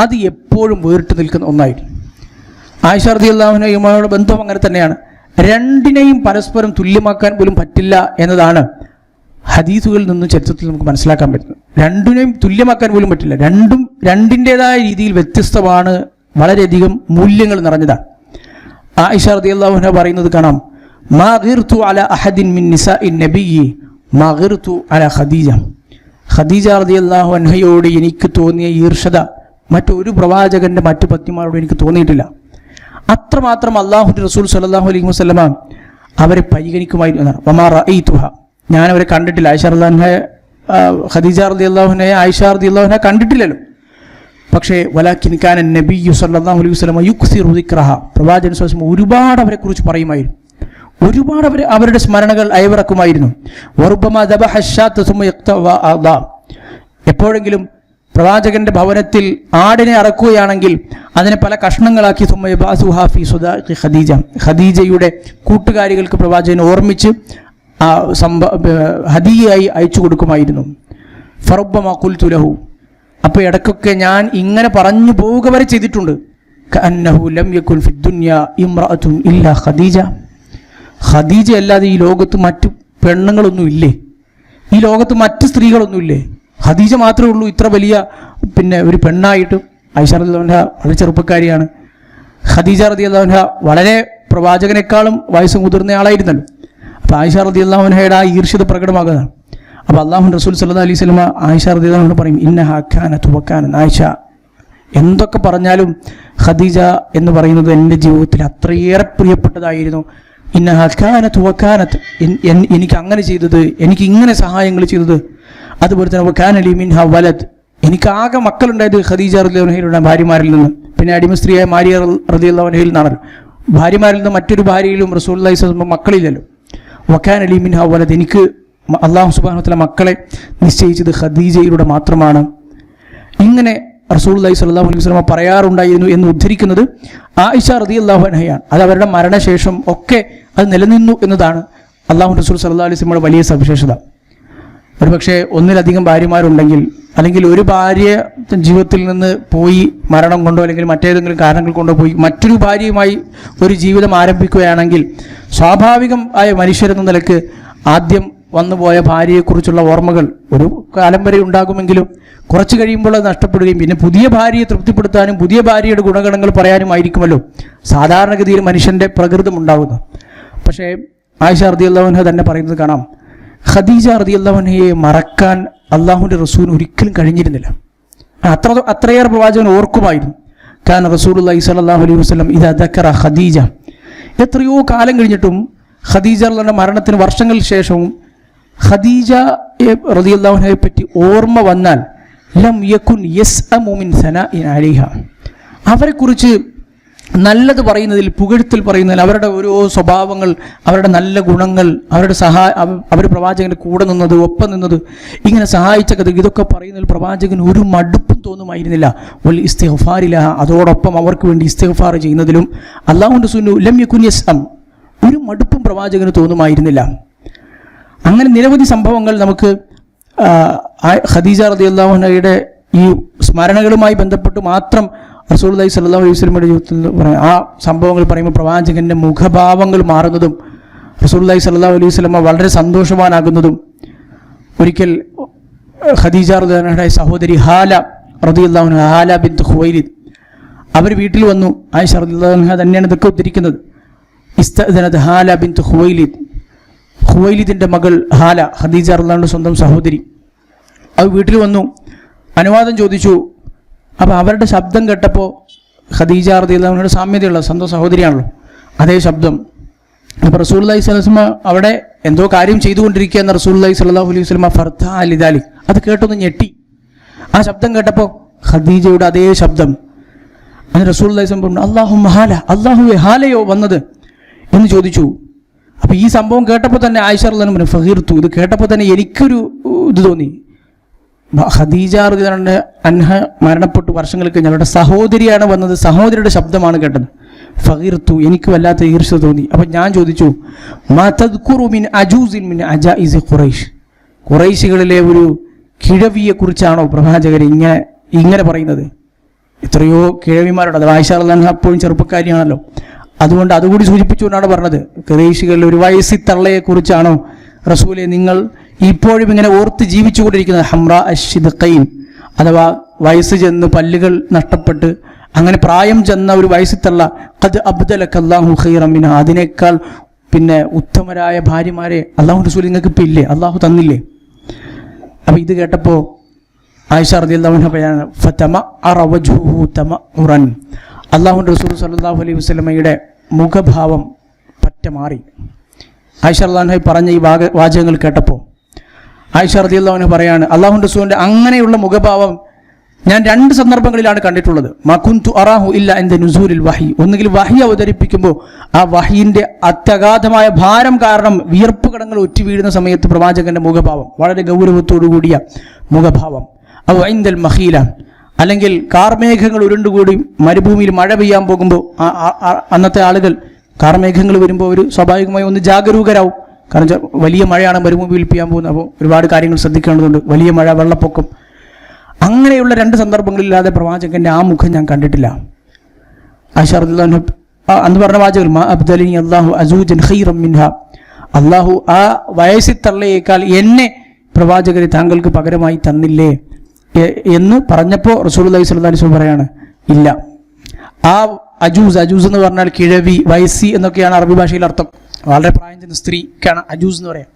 അത് എപ്പോഴും വേറിട്ട് നിൽക്കുന്ന ഒന്നായിരുന്നു. ആയിഷ റളിയല്ലാഹു അൻഹയുമായുള്ള ബന്ധം അങ്ങനെ തന്നെയാണ്. രണ്ടിനെയും പരസ്പരം തുല്യമാക്കാൻ പോലും പറ്റില്ല എന്നതാണ് ഹദീസുകളിൽ നിന്നും ചരിത്രത്തിൽ നമുക്ക് മനസ്സിലാക്കാൻ പറ്റുന്നത്. രണ്ടിനെയും തുല്യമാക്കാൻ പോലും പറ്റില്ല. രണ്ടിൻ്റെതായ രീതിയിൽ വ്യത്യസ്തമാണ്, വളരെയധികം മൂല്യങ്ങൾ നിറഞ്ഞതാണ്. ആയിഷ റളിയല്ലാഹു അൻഹ പറയുന്നത് കാണാം, മാ ഗിർതു അല അഹദിൻ മിൻ നിസാഇൻ നബിയ്യി മാ ഗിർതു അല ഖദീജ. ഖദീജ റളിയല്ലാഹു അൻഹയോട് എനിക്ക് തോന്നിയ ഈർഷത മറ്റൊരു പ്രവാചകന്റെ മറ്റു പത്നിമാരോട് എനിക്ക് തോന്നിയിട്ടില്ല. അത്രമാത്രം അല്ലാഹുവിൻ്റെ റസൂൽ സല്ലല്ലാഹു അലൈഹി വസല്ലമ അവരെ പരിഗണിക്കുമായിരുന്നു എന്നാണ്. വമാ റഅയ്തുഹ, ഞാൻ അവരെ കണ്ടിട്ടില്ല. ആയിഷ റളിയല്ലാഹു അൻഹ, ഖദീജ റളിയല്ലാഹു അൻഹ ആയിഷ റളിയല്ലാഹു അൻഹ കണ്ടിട്ടില്ലല്ലോ. പക്ഷേ വലാകിൻ കാന നബിയ്യു സല്ലല്ലാഹു അലൈഹി വസല്ലമ യുക്സിറു ദിക്റഹ, പ്രവാചകൻ സ്വല്ലല്ലാഹു അലൈഹി വസല്ലം ഒരുപാട് അവരെക്കുറിച്ച് പറയുമായിരുന്നു, ഒരുപാട് അവരുടെ സ്മരണകൾ അയവിറക്കുമായിരുന്നു. വറുബ്ബമാ ദബഹ അശ്ശാത്ത സുമ്മ യഖ്തവ അദാ, എപ്പോഴെങ്കിലും പ്രവാചകന്റെ ഭവനത്തിൽ ആടിനെ അറക്കുകയാണെങ്കിൽ അതിനെ പല കഷ്ണങ്ങളാക്കി സുമ്മ യബഅസുഹാ ഫീ സുദാഖി ഖദീജ, ഖദീജയുടെ കൂട്ടുകാരികൾക്ക് പ്രവാചകനെ ഓർമ്മിച്ച് ഹദിയയായി അയച്ചു കൊടുക്കുമായിരുന്നു. ഫറുബ്ബമാ ഖുൽതു ലഹു, അപ്പോൾ ഇടയ്ക്കൊക്കെ ഞാൻ ഇങ്ങനെ പറഞ്ഞു പോവുക വരെ ചെയ്തിട്ടുണ്ട്. കഅന്നഹു ലം യകുൻ ഫി ദുനിയ ഇംറഅത്തുൻ ഇല്ലാ ഖദീജ, ഖദീജ അല്ലാതെ ഈ ലോകത്ത് മറ്റു പെണ്ണുങ്ങളൊന്നും ഇല്ലേ, ഈ ലോകത്ത് മറ്റ് സ്ത്രീകളൊന്നുമില്ലേ, ഖദീജ മാത്രമേ ഉള്ളൂ ഇത്ര വലിയ ഒരു പെണ്ണായിട്ട്. ആയിഷ റളിയല്ലാഹു അൻഹ വളരെ ചെറുപ്പക്കാരിയാണ്. ഖദീജ റളിയല്ലാഹു അൻഹ വളരെ പ്രവാചകനേക്കാളും വയസ്സ് മുതിർന്ന ആളായിരുന്നല്ലോ. അപ്പോൾ ആയിഷ റളിയല്ലാഹു അൻഹയുടെ ആ ഈർഷ്യത പ്രകടമാകുന്നതാണ്. അപ്പോൾ അല്ലാഹു റസൂൽ സല്ലല്ലാഹു അലൈഹി വസല്ലമ ആയിഷ റളിയല്ലാഹു അൻഹ പറയും, ഇന്നഹാ കാനത് വകാന, ആയിഷ എന്തൊക്കെ പറഞ്ഞാലും ഖദീജ എന്ന് പറയുന്നത് എൻ്റെ ജീവിതത്തിൽ അത്രയേറെ പ്രിയപ്പെട്ടതായിരുന്നു. ഇന്നഹാ കാനത് വകാനത്, എനിക്ക് അങ്ങനെ ചെയ്തത്, എനിക്ക് ഇങ്ങനെ സഹായങ്ങൾ ചെയ്തത്, അതുപോലെ തന്നെ വകാന ലി മിൻഹാ വലദ്, എനിക്കാകെ മക്കളുണ്ടായത് ഖദീജ റളിയല്ലാഹു അൻഹയുടെ ഭാര്യമാരിൽ നിന്ന്, പിന്നെ അടിമ സ്ത്രീയായ മാരിയ റളിയല്ലാഹു അൻഹയിൽ നിന്നാണല്ലോ. ഭാര്യമാരിൽ നിന്ന് മറ്റൊരു ഭാര്യയിലും റസൂലുള്ളാഹി സ്വല്ലല്ലാഹു അലൈഹി വസല്ലം മക്കളില്ലല്ലോ. വകാന ലീ മിൻഹാ വലദ്, എനിക്ക് അല്ലാഹു സുബ്ഹാനഹു വ തആല മക്കളെ നിശ്ചയിച്ചത് ഖദീജയിലൂടെ മാത്രമാണ്. ഇങ്ങനെ റസൂലുള്ളാഹി സ്വല്ലല്ലാഹു അലൈഹി വസല്ലം പറയാറുണ്ടായിരുന്നു എന്ന് ഉദ്ധരിക്കുന്നത് ആയിഷ റളിയല്ലാഹു അൻഹയാണ്. അത് അവരുടെ മരണശേഷം ഒക്കെ അത് നിലനിന്നു എന്നതാണ് അല്ലാഹു റസൂൽ സ്വല്ലല്ലാഹു അലൈഹി വസല്ലമയുടെ വലിയ സവിശേഷത. ഒരുപക്ഷെ ഒന്നിലധികം ഭാര്യമാരുണ്ടെങ്കിൽ, അല്ലെങ്കിൽ ഒരു ഭാര്യ ജീവിതത്തിൽ നിന്ന് പോയി മരണം കൊണ്ടോ അല്ലെങ്കിൽ മറ്റേതെങ്കിലും കാരണങ്ങൾ കൊണ്ടോ പോയി മറ്റൊരു ഭാര്യയുമായി ഒരു ജീവിതം ആരംഭിക്കുകയാണെങ്കിൽ സ്വാഭാവികം ആയ മനുഷ്യരെന്ന നിലക്ക് ആദ്യം വന്നുപോയ ഭാര്യയെക്കുറിച്ചുള്ള ഓർമ്മകൾ ഒരു കാലം വരെ ഉണ്ടാകുമെങ്കിലും കുറച്ച് കഴിയുമ്പോൾ അത് നഷ്ടപ്പെടുകയും പിന്നെ പുതിയ ഭാര്യയെ തൃപ്തിപ്പെടുത്താനും പുതിയ ഭാര്യയുടെ ഗുണഗണങ്ങൾ പറയാനുമായിരിക്കുമല്ലോ സാധാരണഗതിയിൽ മനുഷ്യൻ്റെ പ്രകൃതം ഉണ്ടാകുന്നത്. പക്ഷേ ആയിഷ റളിയല്ലാഹു അൻഹ തന്നെ പറയുന്നത് കാണാം, ഖദീജ റളിയല്ലാഹു അൻഹയെ മറക്കാൻ അള്ളാഹുവിൻ്റെ റസൂലിന് ഒരിക്കലും കഴിഞ്ഞിരുന്നില്ല. അത്രയേറെ പ്രവാചകൻ ഓർക്കുമായിരുന്നു. കാരണം റസൂലുള്ളാഹി സ്വല്ലല്ലാഹു അലൈഹി വസല്ലം ഇദാ ദക്കറ ഖദീജ, എത്രയോ കാലം കഴിഞ്ഞിട്ടും ഖദീജ റളിയല്ലാഹു അൻഹ മരണത്തിന് വർഷങ്ങൾക്ക് ശേഷവും ഖദീജ റളിയല്ലാഹു അൻഹയെ പറ്റി ഓർമ്മ വന്നാൽ ലം യകുൻ യസ്അമു മിൻ സനാഇ അലൈഹ, അവരെക്കുറിച്ച് നല്ലത് പറയുന്നതിൽ, പുകഴ്ത്തൽ പറയുന്നതിൽ, അവരുടെ ഓരോ സ്വഭാവങ്ങൾ, അവരുടെ നല്ല ഗുണങ്ങൾ, അവരുടെ അവർ പ്രവാചകൻ്റെ കൂടെ നിന്നത്, ഒപ്പം നിന്നത്, ഇങ്ങനെ സഹായിച്ച കഥ, ഇതൊക്കെ പറയുന്നതിൽ പ്രവാചകന് ഒരു മടുപ്പും തോന്നുമായിരുന്നില്ല. വൽ ഇസ്തിഗ്ഫാരില, അതോടൊപ്പം അവർക്ക് വേണ്ടി ഇസ്തിഗ്ഫാർ ചെയ്യുന്നതിലും അല്ലാഹുവിൻ്റെ റസൂൽ ലം യകുൻ യസ്അം, ഒരു മടുപ്പും പ്രവാചകന് തോന്നുമായിരുന്നില്ല. അങ്ങനെ നിരവധി സംഭവങ്ങൾ നമുക്ക് ഖദീജ റളിയല്ലാഹു അൻഹയുടെ ഈ സ്മരണകളുമായി ബന്ധപ്പെട്ട് മാത്രം റസൂലുള്ളാഹി സ്വല്ലല്ലാഹു അലൈഹി വസല്ലമയുടെ ജീവിതത്തിൽ പറയാം. ആ സംഭവങ്ങൾ പറയുമ്പോൾ പ്രവാചകൻ്റെ മുഖഭാവങ്ങൾ മാറുന്നതും റസൂലുള്ളാഹി സ്വല്ലല്ലാഹു അലൈഹി വസല്ലമ വളരെ സന്തോഷവാനാകുന്നതും. ഒരിക്കൽ ഖദീജ റളിയല്ലാഹു അൻഹയുടെ സഹോദരി ഹാല റളിയല്ലാഹു അൻഹ, ഹാല ബിൻത് ഖുവൈലിദ്, അവർ വീട്ടിൽ വന്നു. ആയിഷ റളിയല്ലാഹു അൻഹ തന്നെയാണ് ഇതൊക്കെ ഉദ്ധരിക്കുന്നത്. ഇസ്തഅദനത് ഹാല ബിൻത് ഖുവൈലിദ്, ഖുവൈലിദിൻ്റെ മകൾ ഹാല, ഖദീജ റളിയല്ലാഹു അൻഹയുടെ സ്വന്തം സഹോദരി, അവർ വീട്ടിൽ വന്നു, അനുവാദം ചോദിച്ചു. അപ്പോൾ അവരുടെ ശബ്ദം കേട്ടപ്പോൾ ഖദീജ റളിയല്ലാഹു അൻഹയുടെ സാമ്യതയുള്ള സ്വന്തം സഹോദരിയാണല്ലോ, അതേ ശബ്ദം. അപ്പോൾ റസൂലുള്ളാഹി സ്വല്ലല്ലാഹു അലൈഹി വസല്ലം അവിടെ എന്തോ കാര്യം ചെയ്തുകൊണ്ടിരിക്കുക എന്ന റസൂലുള്ളാഹി സ്വല്ലല്ലാഹു അലൈഹി വസല്ലം ഫർതാ ലിദാലിക്, അത് കേട്ടൊന്ന് ഞെട്ടി. ആ ശബ്ദം കേട്ടപ്പോൾ ഖദീജയുടെ അതേ ശബ്ദം. അതിന് റസൂലുള്ളാഹി സ്വല്ലല്ലാഹു അലൈഹി വസല്ലം അല്ലാഹുമ്മ ഹാല, അല്ലാഹുവേ ഹാലയോ വന്നത് എന്ന് ചോദിച്ചു. അപ്പോൾ ഈ സംഭവം കേട്ടപ്പോൾ തന്നെ ആയിഷ റളിയല്ലാഹു അൻഹ ഫഗീർത്തു, ഇത് കേട്ടപ്പോൾ തന്നെ എനിക്കൊരു ഇത് തോന്നി. ഖദീജ റളിയല്ലാഹു അൻഹ മരണപ്പെട്ടു വർഷങ്ങൾക്ക് കഴിഞ്ഞ് അവരുടെ സഹോദരിയാണ് വന്നത്, സഹോദരിയുടെ ശബ്ദമാണ് കേട്ടത്. ഫഗീർത്തു, എനിക്ക് വല്ലാത്ത ഈർഷ്യ തോന്നി. അപ്പം ഞാൻ ചോദിച്ചു, മാ തദ്കുറു മിൻ അജൂസിൻ മിൻ അജായിസി ഖുറൈശ്, ഖുറൈശികളിലെ ഒരു കിഴവിയെക്കുറിച്ചാണോ പ്രവാചകർ ഇങ്ങനെ പറയുന്നത്? എത്രയോ കിഴവിമാരുണ്ട്. അത് ആയിഷ റളിയല്ലാഹു അൻഹ അപ്പോഴും ചെറുപ്പക്കാരിയാണല്ലോ, അതുകൊണ്ട് അതുകൂടി സൂചിപ്പിച്ചുകൊണ്ടാണ് പറഞ്ഞത്. ഖുറൈശികളിലെ ഒരു വയസ്സി തള്ളയെക്കുറിച്ചാണോ റസൂലെ നിങ്ങൾ ഇപ്പോഴും ഇങ്ങനെ ഓർത്ത് ജീവിച്ചുകൊണ്ടിരിക്കുന്നത്? ഹംറാ അശ്ശിദ്ഖൈൻ, അഥവാ വയസ്സ് ചെന്ന് പല്ലുകൾ നഷ്ടപ്പെട്ട് അങ്ങനെ പ്രായം ചെന്ന ഒരു വയസ്സിത്തള്ള, ഖദ് അബ്ദലക്കല്ലാഹു ഖൈറൻ മിൻഹാ, അതിനേക്കാൾ പിന്നെ ഉത്തമരായ ഭാര്യമാരെ അല്ലാഹു റസൂൽ നിങ്ങൾക്ക് ഇപ്പം ഇല്ലേ, അള്ളാഹു തന്നില്ലേ? അപ്പോൾ ഇത് കേട്ടപ്പോൾ ആയിഷ റളിയല്ലാഹു അൻഹ പറയാണ്, ഫതമഅറ വജ്ഹുഹു തമഉറൻ, അല്ലാഹു റസൂൽ സ്വല്ലല്ലാഹു അലൈഹി വസല്ലമയുടെ മുഖഭാവം പറ്റ മാറി. ആയിഷ റളിയല്ലാഹു അൻഹ പറഞ്ഞ ഈ വാചകങ്ങൾ കേട്ടപ്പോൾ ആയിഷ റളിയല്ലാഹു അൻഹ പറയാണ്, അല്ലാഹു റസൂലിൻ്റെ അങ്ങനെയുള്ള മുഖഭാവം ഞാൻ 2 സന്ദർഭങ്ങളിലാണ് കണ്ടിട്ടുള്ളത്. മകുന്തു അറാഹു ഇല്ല ഇൻദ നുസൂലിൽ വഹി, ഒന്നുകിൽ വഹി അവതരിപ്പിക്കുമ്പോൾ ആ വഹിയിൻ്റെ അത്യഗാധമായ ഭാരം കാരണം വിയർപ്പ് കടങ്ങൾ ഒറ്റ വീഴുന്ന സമയത്ത് പ്രവാചകൻ്റെ മുഖഭാവം വളരെ ഗൗരവത്തോടു കൂടിയ മുഖഭാവം. അവ ഇൻദൽ മഖീല, അല്ലെങ്കിൽ കാർമേഘങ്ങൾ ഉരുണ്ടുകൂടി മരുഭൂമിയിൽ മഴ പെയ്യാൻ പോകുമ്പോൾ അന്നത്തെ ആളുകൾ കാർമേഘങ്ങൾ വരുമ്പോൾ ഒരു സ്വാഭാവികമായി ഒന്ന് ജാഗരൂകരാവും. കാരണം വലിയ മഴയാണ് മരുഭൂമിയിൽ പെയ്യാൻ പോകുന്നത്, അപ്പോൾ ഒരുപാട് കാര്യങ്ങൾ ശ്രദ്ധിക്കേണ്ടതുണ്ട്. വലിയ മഴ, വെള്ളപ്പൊക്കം, അങ്ങനെയുള്ള 2 സന്ദർഭങ്ങളില്ലാതെ പ്രവാചകൻ്റെ ആ മുഖം ഞാൻ കണ്ടിട്ടില്ല. ആയിഷ റളിയല്ലാഹു അൻഹ അന്ന് പറഞ്ഞ വാചകങ്ങൾ, മാ അബ്ദലനി അല്ലാഹു അസൂജൻ ഖൈറൻ മിൻഹാ, അള്ളാഹു ആ വയസ്സിത്തള്ളയേക്കാൾ എന്നെ പ്രവാചകരെ താങ്കൾക്ക് പകരമായി തന്നില്ലേ എന്ന് പറഞ്ഞപ്പോൾ റസൂലുള്ളാഹി സ്വല്ലല്ലാഹു അലൈഹി വസല്ലം പറയാണ്, ഇല്ല. ആ അജൂസ് എന്ന് പറഞ്ഞാൽ കിഴവി, വയസ്സി എന്നൊക്കെയാണ് അറബി ഭാഷയിൽ അർത്ഥം. വളരെ പ്രായം ചെന്ന സ്ത്രീക്കാണ് അജൂസ് എന്ന് പറയാം.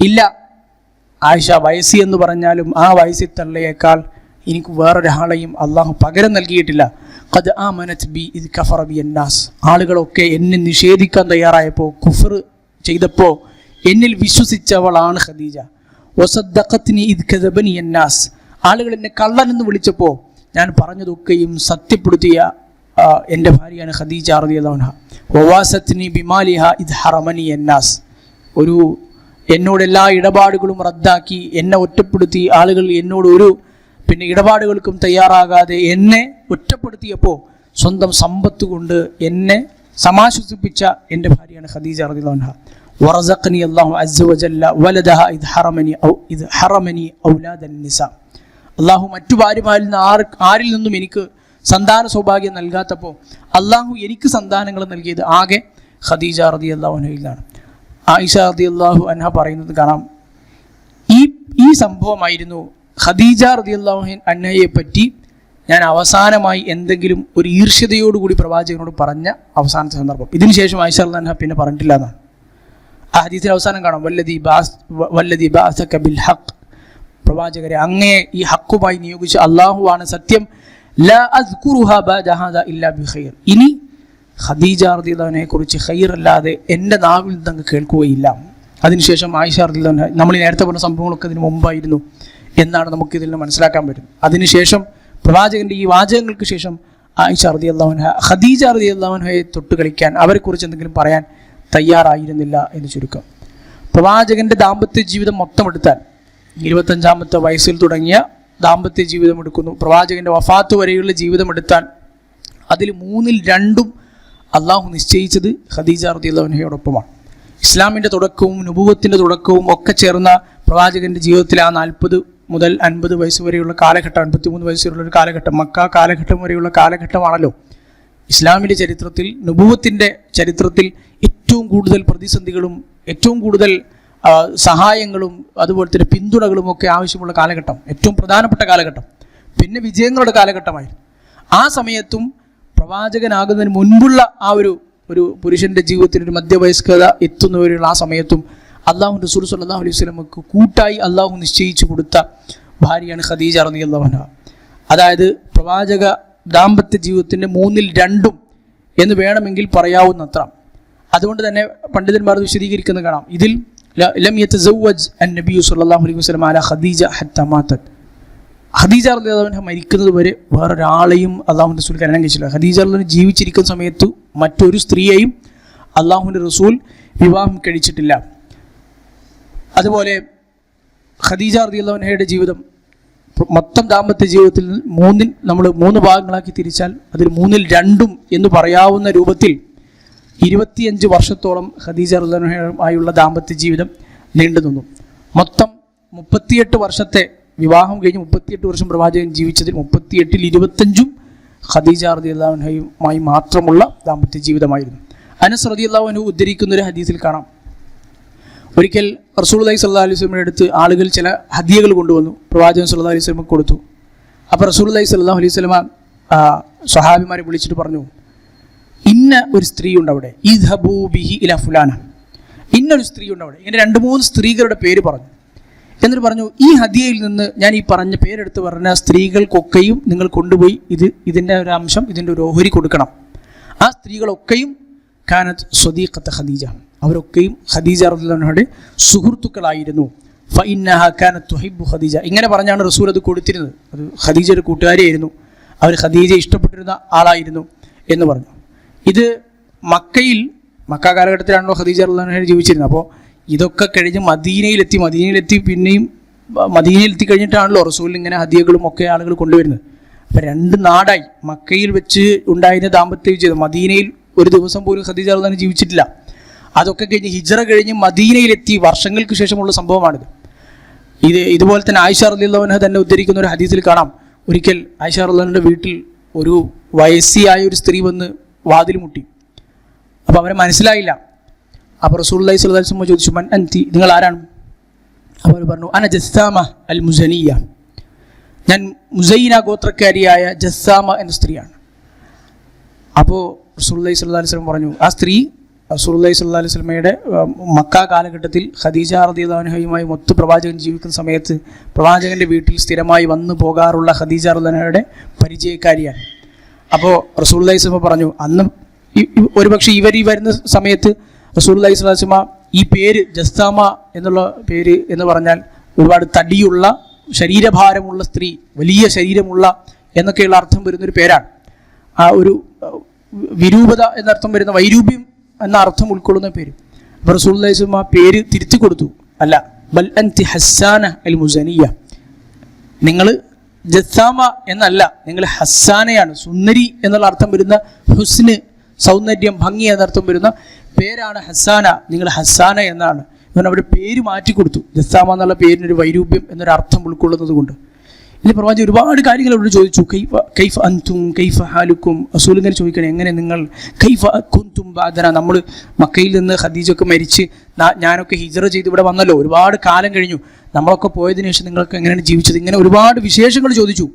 ഇല്ല ആയിഷ, വയസ്സി എന്ന് പറഞ്ഞാലും ആ വയസ്സി തള്ളയേക്കാൾ എനിക്ക് വേറൊരാളെയും അള്ളാഹു പകരം നൽകിയിട്ടില്ല. ഖദ് ആമനത് ബി ഇദ് കഫറ ബി അന്നാസ്, ആളുകളൊക്കെ എന്നെ നിഷേധിക്കാൻ തയ്യാറായപ്പോൾ, കുഫർ ചെയ്തപ്പോൾ എന്നിൽ വിശ്വസിച്ചവളാണ് ഖദീജ. വസദ്ദഖത്നി ഇദ് കദബനി അന്നാസ്, ആളുകൾ എന്നെ കള്ളനെന്ന് വിളിച്ചപ്പോൾ ഞാൻ പറഞ്ഞതൊക്കെയും സത്യപ്പെടുത്തിയ എൻ്റെ ഭാര്യയാണ് ഖദീജ റളിയല്ലാഹു അൻഹ. വവാസത്നി ബിമാലിഹ ഇദ് ഹറമനി അന്നാസ്. എന്നോട് എല്ലാ ഇടപാടുകളും റദ്ദാക്കി എന്നെ ഒറ്റപ്പെടുത്തി ആളുകൾ എന്നോട് ഒരു ഇടപാടുകൾക്കും തയ്യാറാകാതെ എന്നെ ഒറ്റപ്പെടുത്തിയപ്പോൾ സ്വന്തം സമ്പത്ത് കൊണ്ട് എന്നെ സമാശ്വസിപ്പിച്ച എൻ്റെ ഭാര്യയാണ് ഖദീജ റളിയല്ലാഹു അൻഹ. വറസഖനി അല്ലാഹു അസ്സ വജല്ല വലദഹ ഇദ് ഹറമനി ഔലാദൻ നിസാ. അള്ളാഹു മറ്റു ഭാര്യമാരിൽ നിന്ന് ആരിൽ നിന്നും എനിക്ക് സന്താന സൗഭാഗ്യം നൽകാത്തപ്പോൾ അള്ളാഹു എനിക്ക് സന്താനങ്ങൾ നൽകിയത് ആകെ ഖദീജ റളിയല്ലാഹു അൻഹയിലാണ്. ആയിഷ റളിയല്ലാഹു അൻഹ പറയുന്നത് കാണാം, ഈ സംഭവമായിരുന്നു ഖദീജ റളിയല്ലാഹു അൻഹയെ പറ്റി ഞാൻ അവസാനമായി എന്തെങ്കിലും ഒരു ഈർഷ്യതയോടുകൂടി പ്രവാചകനോട് പറഞ്ഞ അവസാനത്തെ സന്ദർഭം. ഇതിനുശേഷം ആയിഷ റളിയല്ലാഹു അൻഹ പിന്നെ പറഞ്ഞിട്ടില്ല എന്നാണ്. ആ ഹദീസിന്റെ അവസാനം കാണാം, വല്ലദി ബഅസക ബിൽ ഹഖ്, പ്രവാചകരെ അങ്ങേ ഈ ഹക്കുമായി നിയോഗിച്ച അള്ളാഹുവാണ് സത്യം. ലാ അസ്കുറുഹാ ബഅദ ഹാദാ ഇല്ലാ ബിഖൈർ. ഇനി ഖദീജ റളിയല്ലാഹു അൻഹയെ കുറിച്ച് ഖൈർ അല്ലാതെ എൻ്റെ നാവിൽ നിന്ന് അങ്ങ് കേൾക്കുകയില്ല. അതിനുശേഷം ആയിഷ റളിയല്ലാഹു അൻഹ, നമ്മൾ നേരത്തെ പറഞ്ഞ സംഭവങ്ങളൊക്കെ ഇതിന് മുമ്പായിരുന്നു എന്നാണ് നമുക്കിതിൽ നിന്ന് മനസ്സിലാക്കാൻ പറ്റും. അതിനുശേഷം പ്രവാചകന്റെ ഈ വാചകങ്ങൾക്ക് ശേഷം ആയിഷ റളിയല്ലാഹു അൻഹ ഖദീജ റളിയല്ലാഹു അൻഹയെ തൊട്ട് കളിക്കാൻ, അവരെക്കുറിച്ച് എന്തെങ്കിലും പറയാൻ തയ്യാറായിരുന്നില്ല എന്ന് ചുരുക്കം. പ്രവാചകന്റെ ദാമ്പത്യ ജീവിതം മൊത്തം എടുത്താൽ 25-ാമത്തെ വയസ്സിൽ തുടങ്ങിയ ദാമ്പത്യ ജീവിതം എടുക്കുന്നു, പ്രവാചകന്റെ വഫാത്ത് വരെയുള്ള ജീവിതം എടുത്താൽ അതിൽ 2/3 അള്ളാഹു നിശ്ചയിച്ചത് ഖദീജ റളിയല്ലാഹു അൻഹയോടൊപ്പമാണ്. ഇസ്ലാമിൻ്റെ തുടക്കവും നുബുവത്തിൻ്റെ തുടക്കവും ഒക്കെ ചേർന്ന പ്രവാചകന്റെ ജീവിതത്തിൽ ആ 40 മുതൽ 50 വയസ്സ് വരെയുള്ള കാലഘട്ടം, 53 വയസ്സ് വരെയുള്ള ഒരു കാലഘട്ടം, മക്ക കാലഘട്ടം വരെയുള്ള കാലഘട്ടമാണല്ലോ ഇസ്ലാമിൻ്റെ ചരിത്രത്തിൽ, നുബുവത്തിൻ്റെ ചരിത്രത്തിൽ ഏറ്റവും കൂടുതൽ പ്രതിസന്ധികളും ഏറ്റവും കൂടുതൽ സഹായങ്ങളും അതുപോലെ തന്നെ പിന്തുണകളും ഒക്കെ ആവശ്യമുള്ള കാലഘട്ടം, ഏറ്റവും പ്രധാനപ്പെട്ട കാലഘട്ടം, പിന്നെ വിജയങ്ങളുടെ കാലഘട്ടമായിരുന്നു. ആ സമയത്തും പ്രവാചകനാകുന്നതിന് മുൻപുള്ള ആ ഒരു പുരുഷന്റെ ജീവിതത്തിൽ ഒരു മധ്യവയസ്കത എത്തുന്നവരുള്ള ആ സമയത്തും അള്ളാഹു റസൂൽ സ്വല്ലല്ലാഹു അലൈഹി വസല്ലമക്ക് കൂട്ടായി അള്ളാഹു നിശ്ചയിച്ചു കൊടുത്ത ഭാര്യയാണ് ഖദീജ റളിയല്ലാഹു അൻഹ. അതായത് പ്രവാചക ദാമ്പത്യ ജീവിതത്തിൻ്റെ 2/3 എന്ന് വേണമെങ്കിൽ പറയാവുന്നത്ര. അതുകൊണ്ട് തന്നെ പണ്ഡിതന്മാർ വിശദീകരിക്കുന്നത് കാണാം, ഇതിൽ ലം യതസവ്വജ് അൻ-നബി സ്വല്ലല്ലാഹു അലൈഹി വസല്ലം അലാ ഖദീജ ഹത്താ മാതത്. ഖദീജ റളിയല്ലാഹു അൻഹ മരിക്കുന്നത് വരെ വേറൊരാളെയും അള്ളാഹുവിൻ്റെ റസൂൽ കല്യാണം കഴിച്ചില്ല. ഖദീജ റളിയല്ലാഹു അൻഹ ജീവിച്ചിരിക്കുന്ന സമയത്ത് മറ്റൊരു സ്ത്രീയെയും അള്ളാഹുവിൻ്റെ റസൂൽ വിവാഹം കഴിച്ചിട്ടില്ല. അതുപോലെ ഖദീജ റളിയല്ലാഹു അൻഹയുടെ ജീവിതം മൊത്തം ദാമ്പത്യ ജീവിതത്തിൽ നമ്മൾ 3 ഭാഗങ്ങളാക്കി തിരിച്ചാൽ അതിൽ 2/3 എന്ന് പറയാവുന്ന രൂപത്തിൽ 25 വർഷത്തോളം ഖദീജ റളിയല്ലാഹു അൻഹയുമായുള്ള ദാമ്പത്യ ജീവിതം നീണ്ടു നിന്നു. മൊത്തം 38 വർഷത്തെ വിവാഹം കഴിഞ്ഞ് 38 വർഷം പ്രവാചകൻ ജീവിച്ചതിൽ 38-ൽ 25 ഖദീജ റളിയല്ലാഹു അൻഹയുമായി മാത്രമുള്ള ദാമ്പത്യ ജീവിതമായിരുന്നു. അനസ് റളിയല്ലാഹു അൻഹു ഉദ്ധരിക്കുന്ന ഒരു ഹദീസിൽ കാണാം, ഒരിക്കൽ റസൂലുള്ളാഹി സ്വല്ലല്ലാഹു അലൈഹി വസല്ലമയുടെ അടുത്ത് ആളുകൾ ചില ഹദിയകൾ കൊണ്ടുവന്നു, പ്രവാചകൻ സ്വല്ലല്ലാഹു അലൈഹി വസല്ലമക്ക് കൊടുത്തു. അപ്പോൾ റസൂലുള്ളാഹി സ്വല്ലല്ലാഹു അലൈഹി വസല്ലമ സ്വഹാബിമാരെ വിളിച്ചിട്ട് പറഞ്ഞു, ഇന്ന ഒരു സ്ത്രീ ഉണ്ട് അവിടെ, ഇദ്ഹബൂ ബിഹി ഇലാ ഫുലാന, ഇന്നൊരു സ്ത്രീ ഉണ്ട് അവിടെ. ഇങ്ങനെ 2-3 സ്ത്രീകളുടെ പേര് പറഞ്ഞു. എന്നിട്ട് പറഞ്ഞു, ഈ ഹദിയയിൽ നിന്ന് ഞാൻ ഈ പറഞ്ഞ പേരെടുത്ത് പറഞ്ഞ സ്ത്രീകൾക്കൊക്കെയും നിങ്ങൾ കൊണ്ടുപോയി ഇതിൻ്റെ ഒരു അംശം, ഇതിൻ്റെ ഒരു ഓഹരി കൊടുക്കണം. ആ സ്ത്രീകളൊക്കെയും കാനത്ത് സ്വദീഖത്ത് ഖദീജ, അവരൊക്കെയും ഖദീജ റളിയല്ലാഹു അൻഹയുടെ സുഹൃത്തുക്കളായിരുന്നു. ഫഇന്നഹ കാനത്ത് തുഹിബ്ബു ഖദീജ, ഇങ്ങനെ പറഞ്ഞാണ് റസൂൽ അത് കൊടുത്തിരുന്നത്. അത് ഖദീജയുടെ കൂട്ടുകാരിയായിരുന്നു, അവർ ഖദീജയെ ഇഷ്ടപ്പെട്ടിരുന്ന ആളായിരുന്നു എന്ന് പറഞ്ഞു. ഇത് മക്ക കാലഘട്ടത്തിലാണല്ലോ ഖദീജ റളിയല്ലാഹു അൻഹ ജീവിച്ചിരുന്നത്. അപ്പോൾ ഇതൊക്കെ കഴിഞ്ഞ് മദീനയിലെത്തി പിന്നെയും മദീനയിലെത്തി കഴിഞ്ഞിട്ടാണല്ലോ റസൂലിന് ഇങ്ങനെ ഹദിയകളും ഒക്കെ ആളുകൾ കൊണ്ടുവരുന്നത്. അപ്പം 2 നാടായി. മക്കയിൽ വെച്ച് ഉണ്ടായിരുന്ന ദാമ്പത്യ ജീവിതം, മദീനയിൽ ഒരു ദിവസം പോലും ഖദീജ റളിയല്ലാഹു അൻഹ ജീവിച്ചിട്ടില്ല. അതൊക്കെ കഴിഞ്ഞ് ഹിജ്റ കഴിഞ്ഞ് മദീനയിലെത്തി വർഷങ്ങൾക്ക് ശേഷമുള്ള സംഭവമാണിത്. ഇതുപോലെ തന്നെ ആയിഷ റളിയല്ലാഹു അൻഹ തന്നെ ഉദ്ധരിക്കുന്ന ഒരു ഹദീസിൽ കാണാം, ഒരിക്കൽ ആയിഷ റളിയല്ലാഹു അൻഹയുടെ വീട്ടിൽ ഒരു വയസ്സിയായ ഒരു സ്ത്രീ വന്ന് വാതിൽ മുട്ടി. അപ്പോൾ അവരെ മനസ്സിലായില്ല. അപ്പോൾ റസൂലുള്ളാഹി സ്വല്ലല്ലാഹു അലൈഹി വസല്ലം ചോദിച്ചു, മൻ അൻതി, നിങ്ങൾ ആരാണ്? അപ്പോൾ അവർ പറഞ്ഞു, അന ജസ്സാമ അൽ മുസനിയ, ഞാൻ മുസൈന ഗോത്രക്കാരിയായ ജസ്സാമ എന്ന സ്ത്രീയാണ്. അപ്പോൾ റസൂലുള്ളാഹി സ്വല്ലല്ലാഹു അലൈഹി വസല്ലം പറഞ്ഞു, ആ സ്ത്രീ റസൂലുള്ളാഹി സ്വല്ലല്ലാഹു അലൈഹി വസല്ലമയുടെ മക്ക കാലഘട്ടത്തിൽ ഖദീജ റളിയല്ലാഹു അൻഹയുമായി മൊത്ത പ്രവാചകൻ ജീവിക്കുന്ന സമയത്ത് പ്രവാചകൻ്റെ വീട്ടിൽ സ്ഥിരമായി വന്നു പോകാറുള്ള ഖദീജ റളിയല്ലാഹു അൻഹയുടെ പരിചയക്കാരിയാണ്. അപ്പോൾ റസൂലുള്ളാഹി സ്വല്ലല്ലാഹു അലൈഹി വസല്ലം പറഞ്ഞു, അന്ന് ഒരുപക്ഷെ ഇവർ ഈ വരുന്ന സമയത്ത് റസൂലുള്ളാഹി സ്വല്ലല്ലാഹു അലൈഹി വസല്ലം ഈ പേര് ജസ്സാമ എന്നുള്ള പേര് എന്ന് പറഞ്ഞാൽ ഒരുപാട് തടിയുള്ള ശരീരഭാരമുള്ള സ്ത്രീ, വലിയ ശരീരമുള്ള എന്നൊക്കെയുള്ള അർത്ഥം വരുന്നൊരു പേരാണ്. ആ ഒരു വിരൂപത എന്നർത്ഥം വരുന്ന വൈരൂപ്യം എന്ന അർത്ഥം ഉൾക്കൊള്ളുന്ന പേര്. അപ്പോൾ റസൂലുള്ളാഹി സ്വല്ലല്ലാഹു അലൈഹി വസല്ലം ആ പേര് തിരുത്തി കൊടുത്തു. അല്ല, ബൽ അൻതി ഹസ്സാന അൽ മുസനിയ, നിങ്ങൾ ജസാമ എന്നല്ല, നിങ്ങൾ ഹസ്സാനയാണ്. സുന്ദരി എന്നുള്ള അർത്ഥം വരുന്ന ഹുസ്ന്, സൗന്ദര്യം, ഭംഗി എന്നർത്ഥം വരുന്ന പേരാണ് ഹസ്സാന. നിങ്ങൾ ഹസ്സാന എന്നാണ്. ഇവൻ അവിടെ പേര് മാറ്റി കൊടുത്തു. ജസാമ എന്നുള്ള പേരിനൊരു വൈരൂപ്യം എന്നൊരു അർത്ഥം ഉൾക്കൊള്ളുന്നത് കൊണ്ട്. ഇനി പ്രവാചകൻ ഒരുപാട് കാര്യങ്ങൾ അവരോട് ചോദിച്ചു. കൈഫ അൻതും കൈഫ ഹാലുക്കും. റസൂൽ ഇങ്ങനെ ചോദിക്കണേ, എങ്ങനെ നിങ്ങൾ, കൈഫ കുന്തും ബാദന, നമ്മൾ മക്കയിൽ നിന്ന് ഖദീജയൊക്കെ മരിച്ച് ഞാനൊക്കെ ഹിജ്റ ചെയ്ത് ഇവിടെ വന്നല്ലോ, ഒരുപാട് കാലം കഴിഞ്ഞു, നമ്മളൊക്കെ പോയതിനു ശേഷം നിങ്ങൾക്ക് എങ്ങനെയാണ് ജീവിച്ചത്, ഇങ്ങനെ ഒരുപാട് വിശേഷങ്ങൾ ചോദിച്ചു.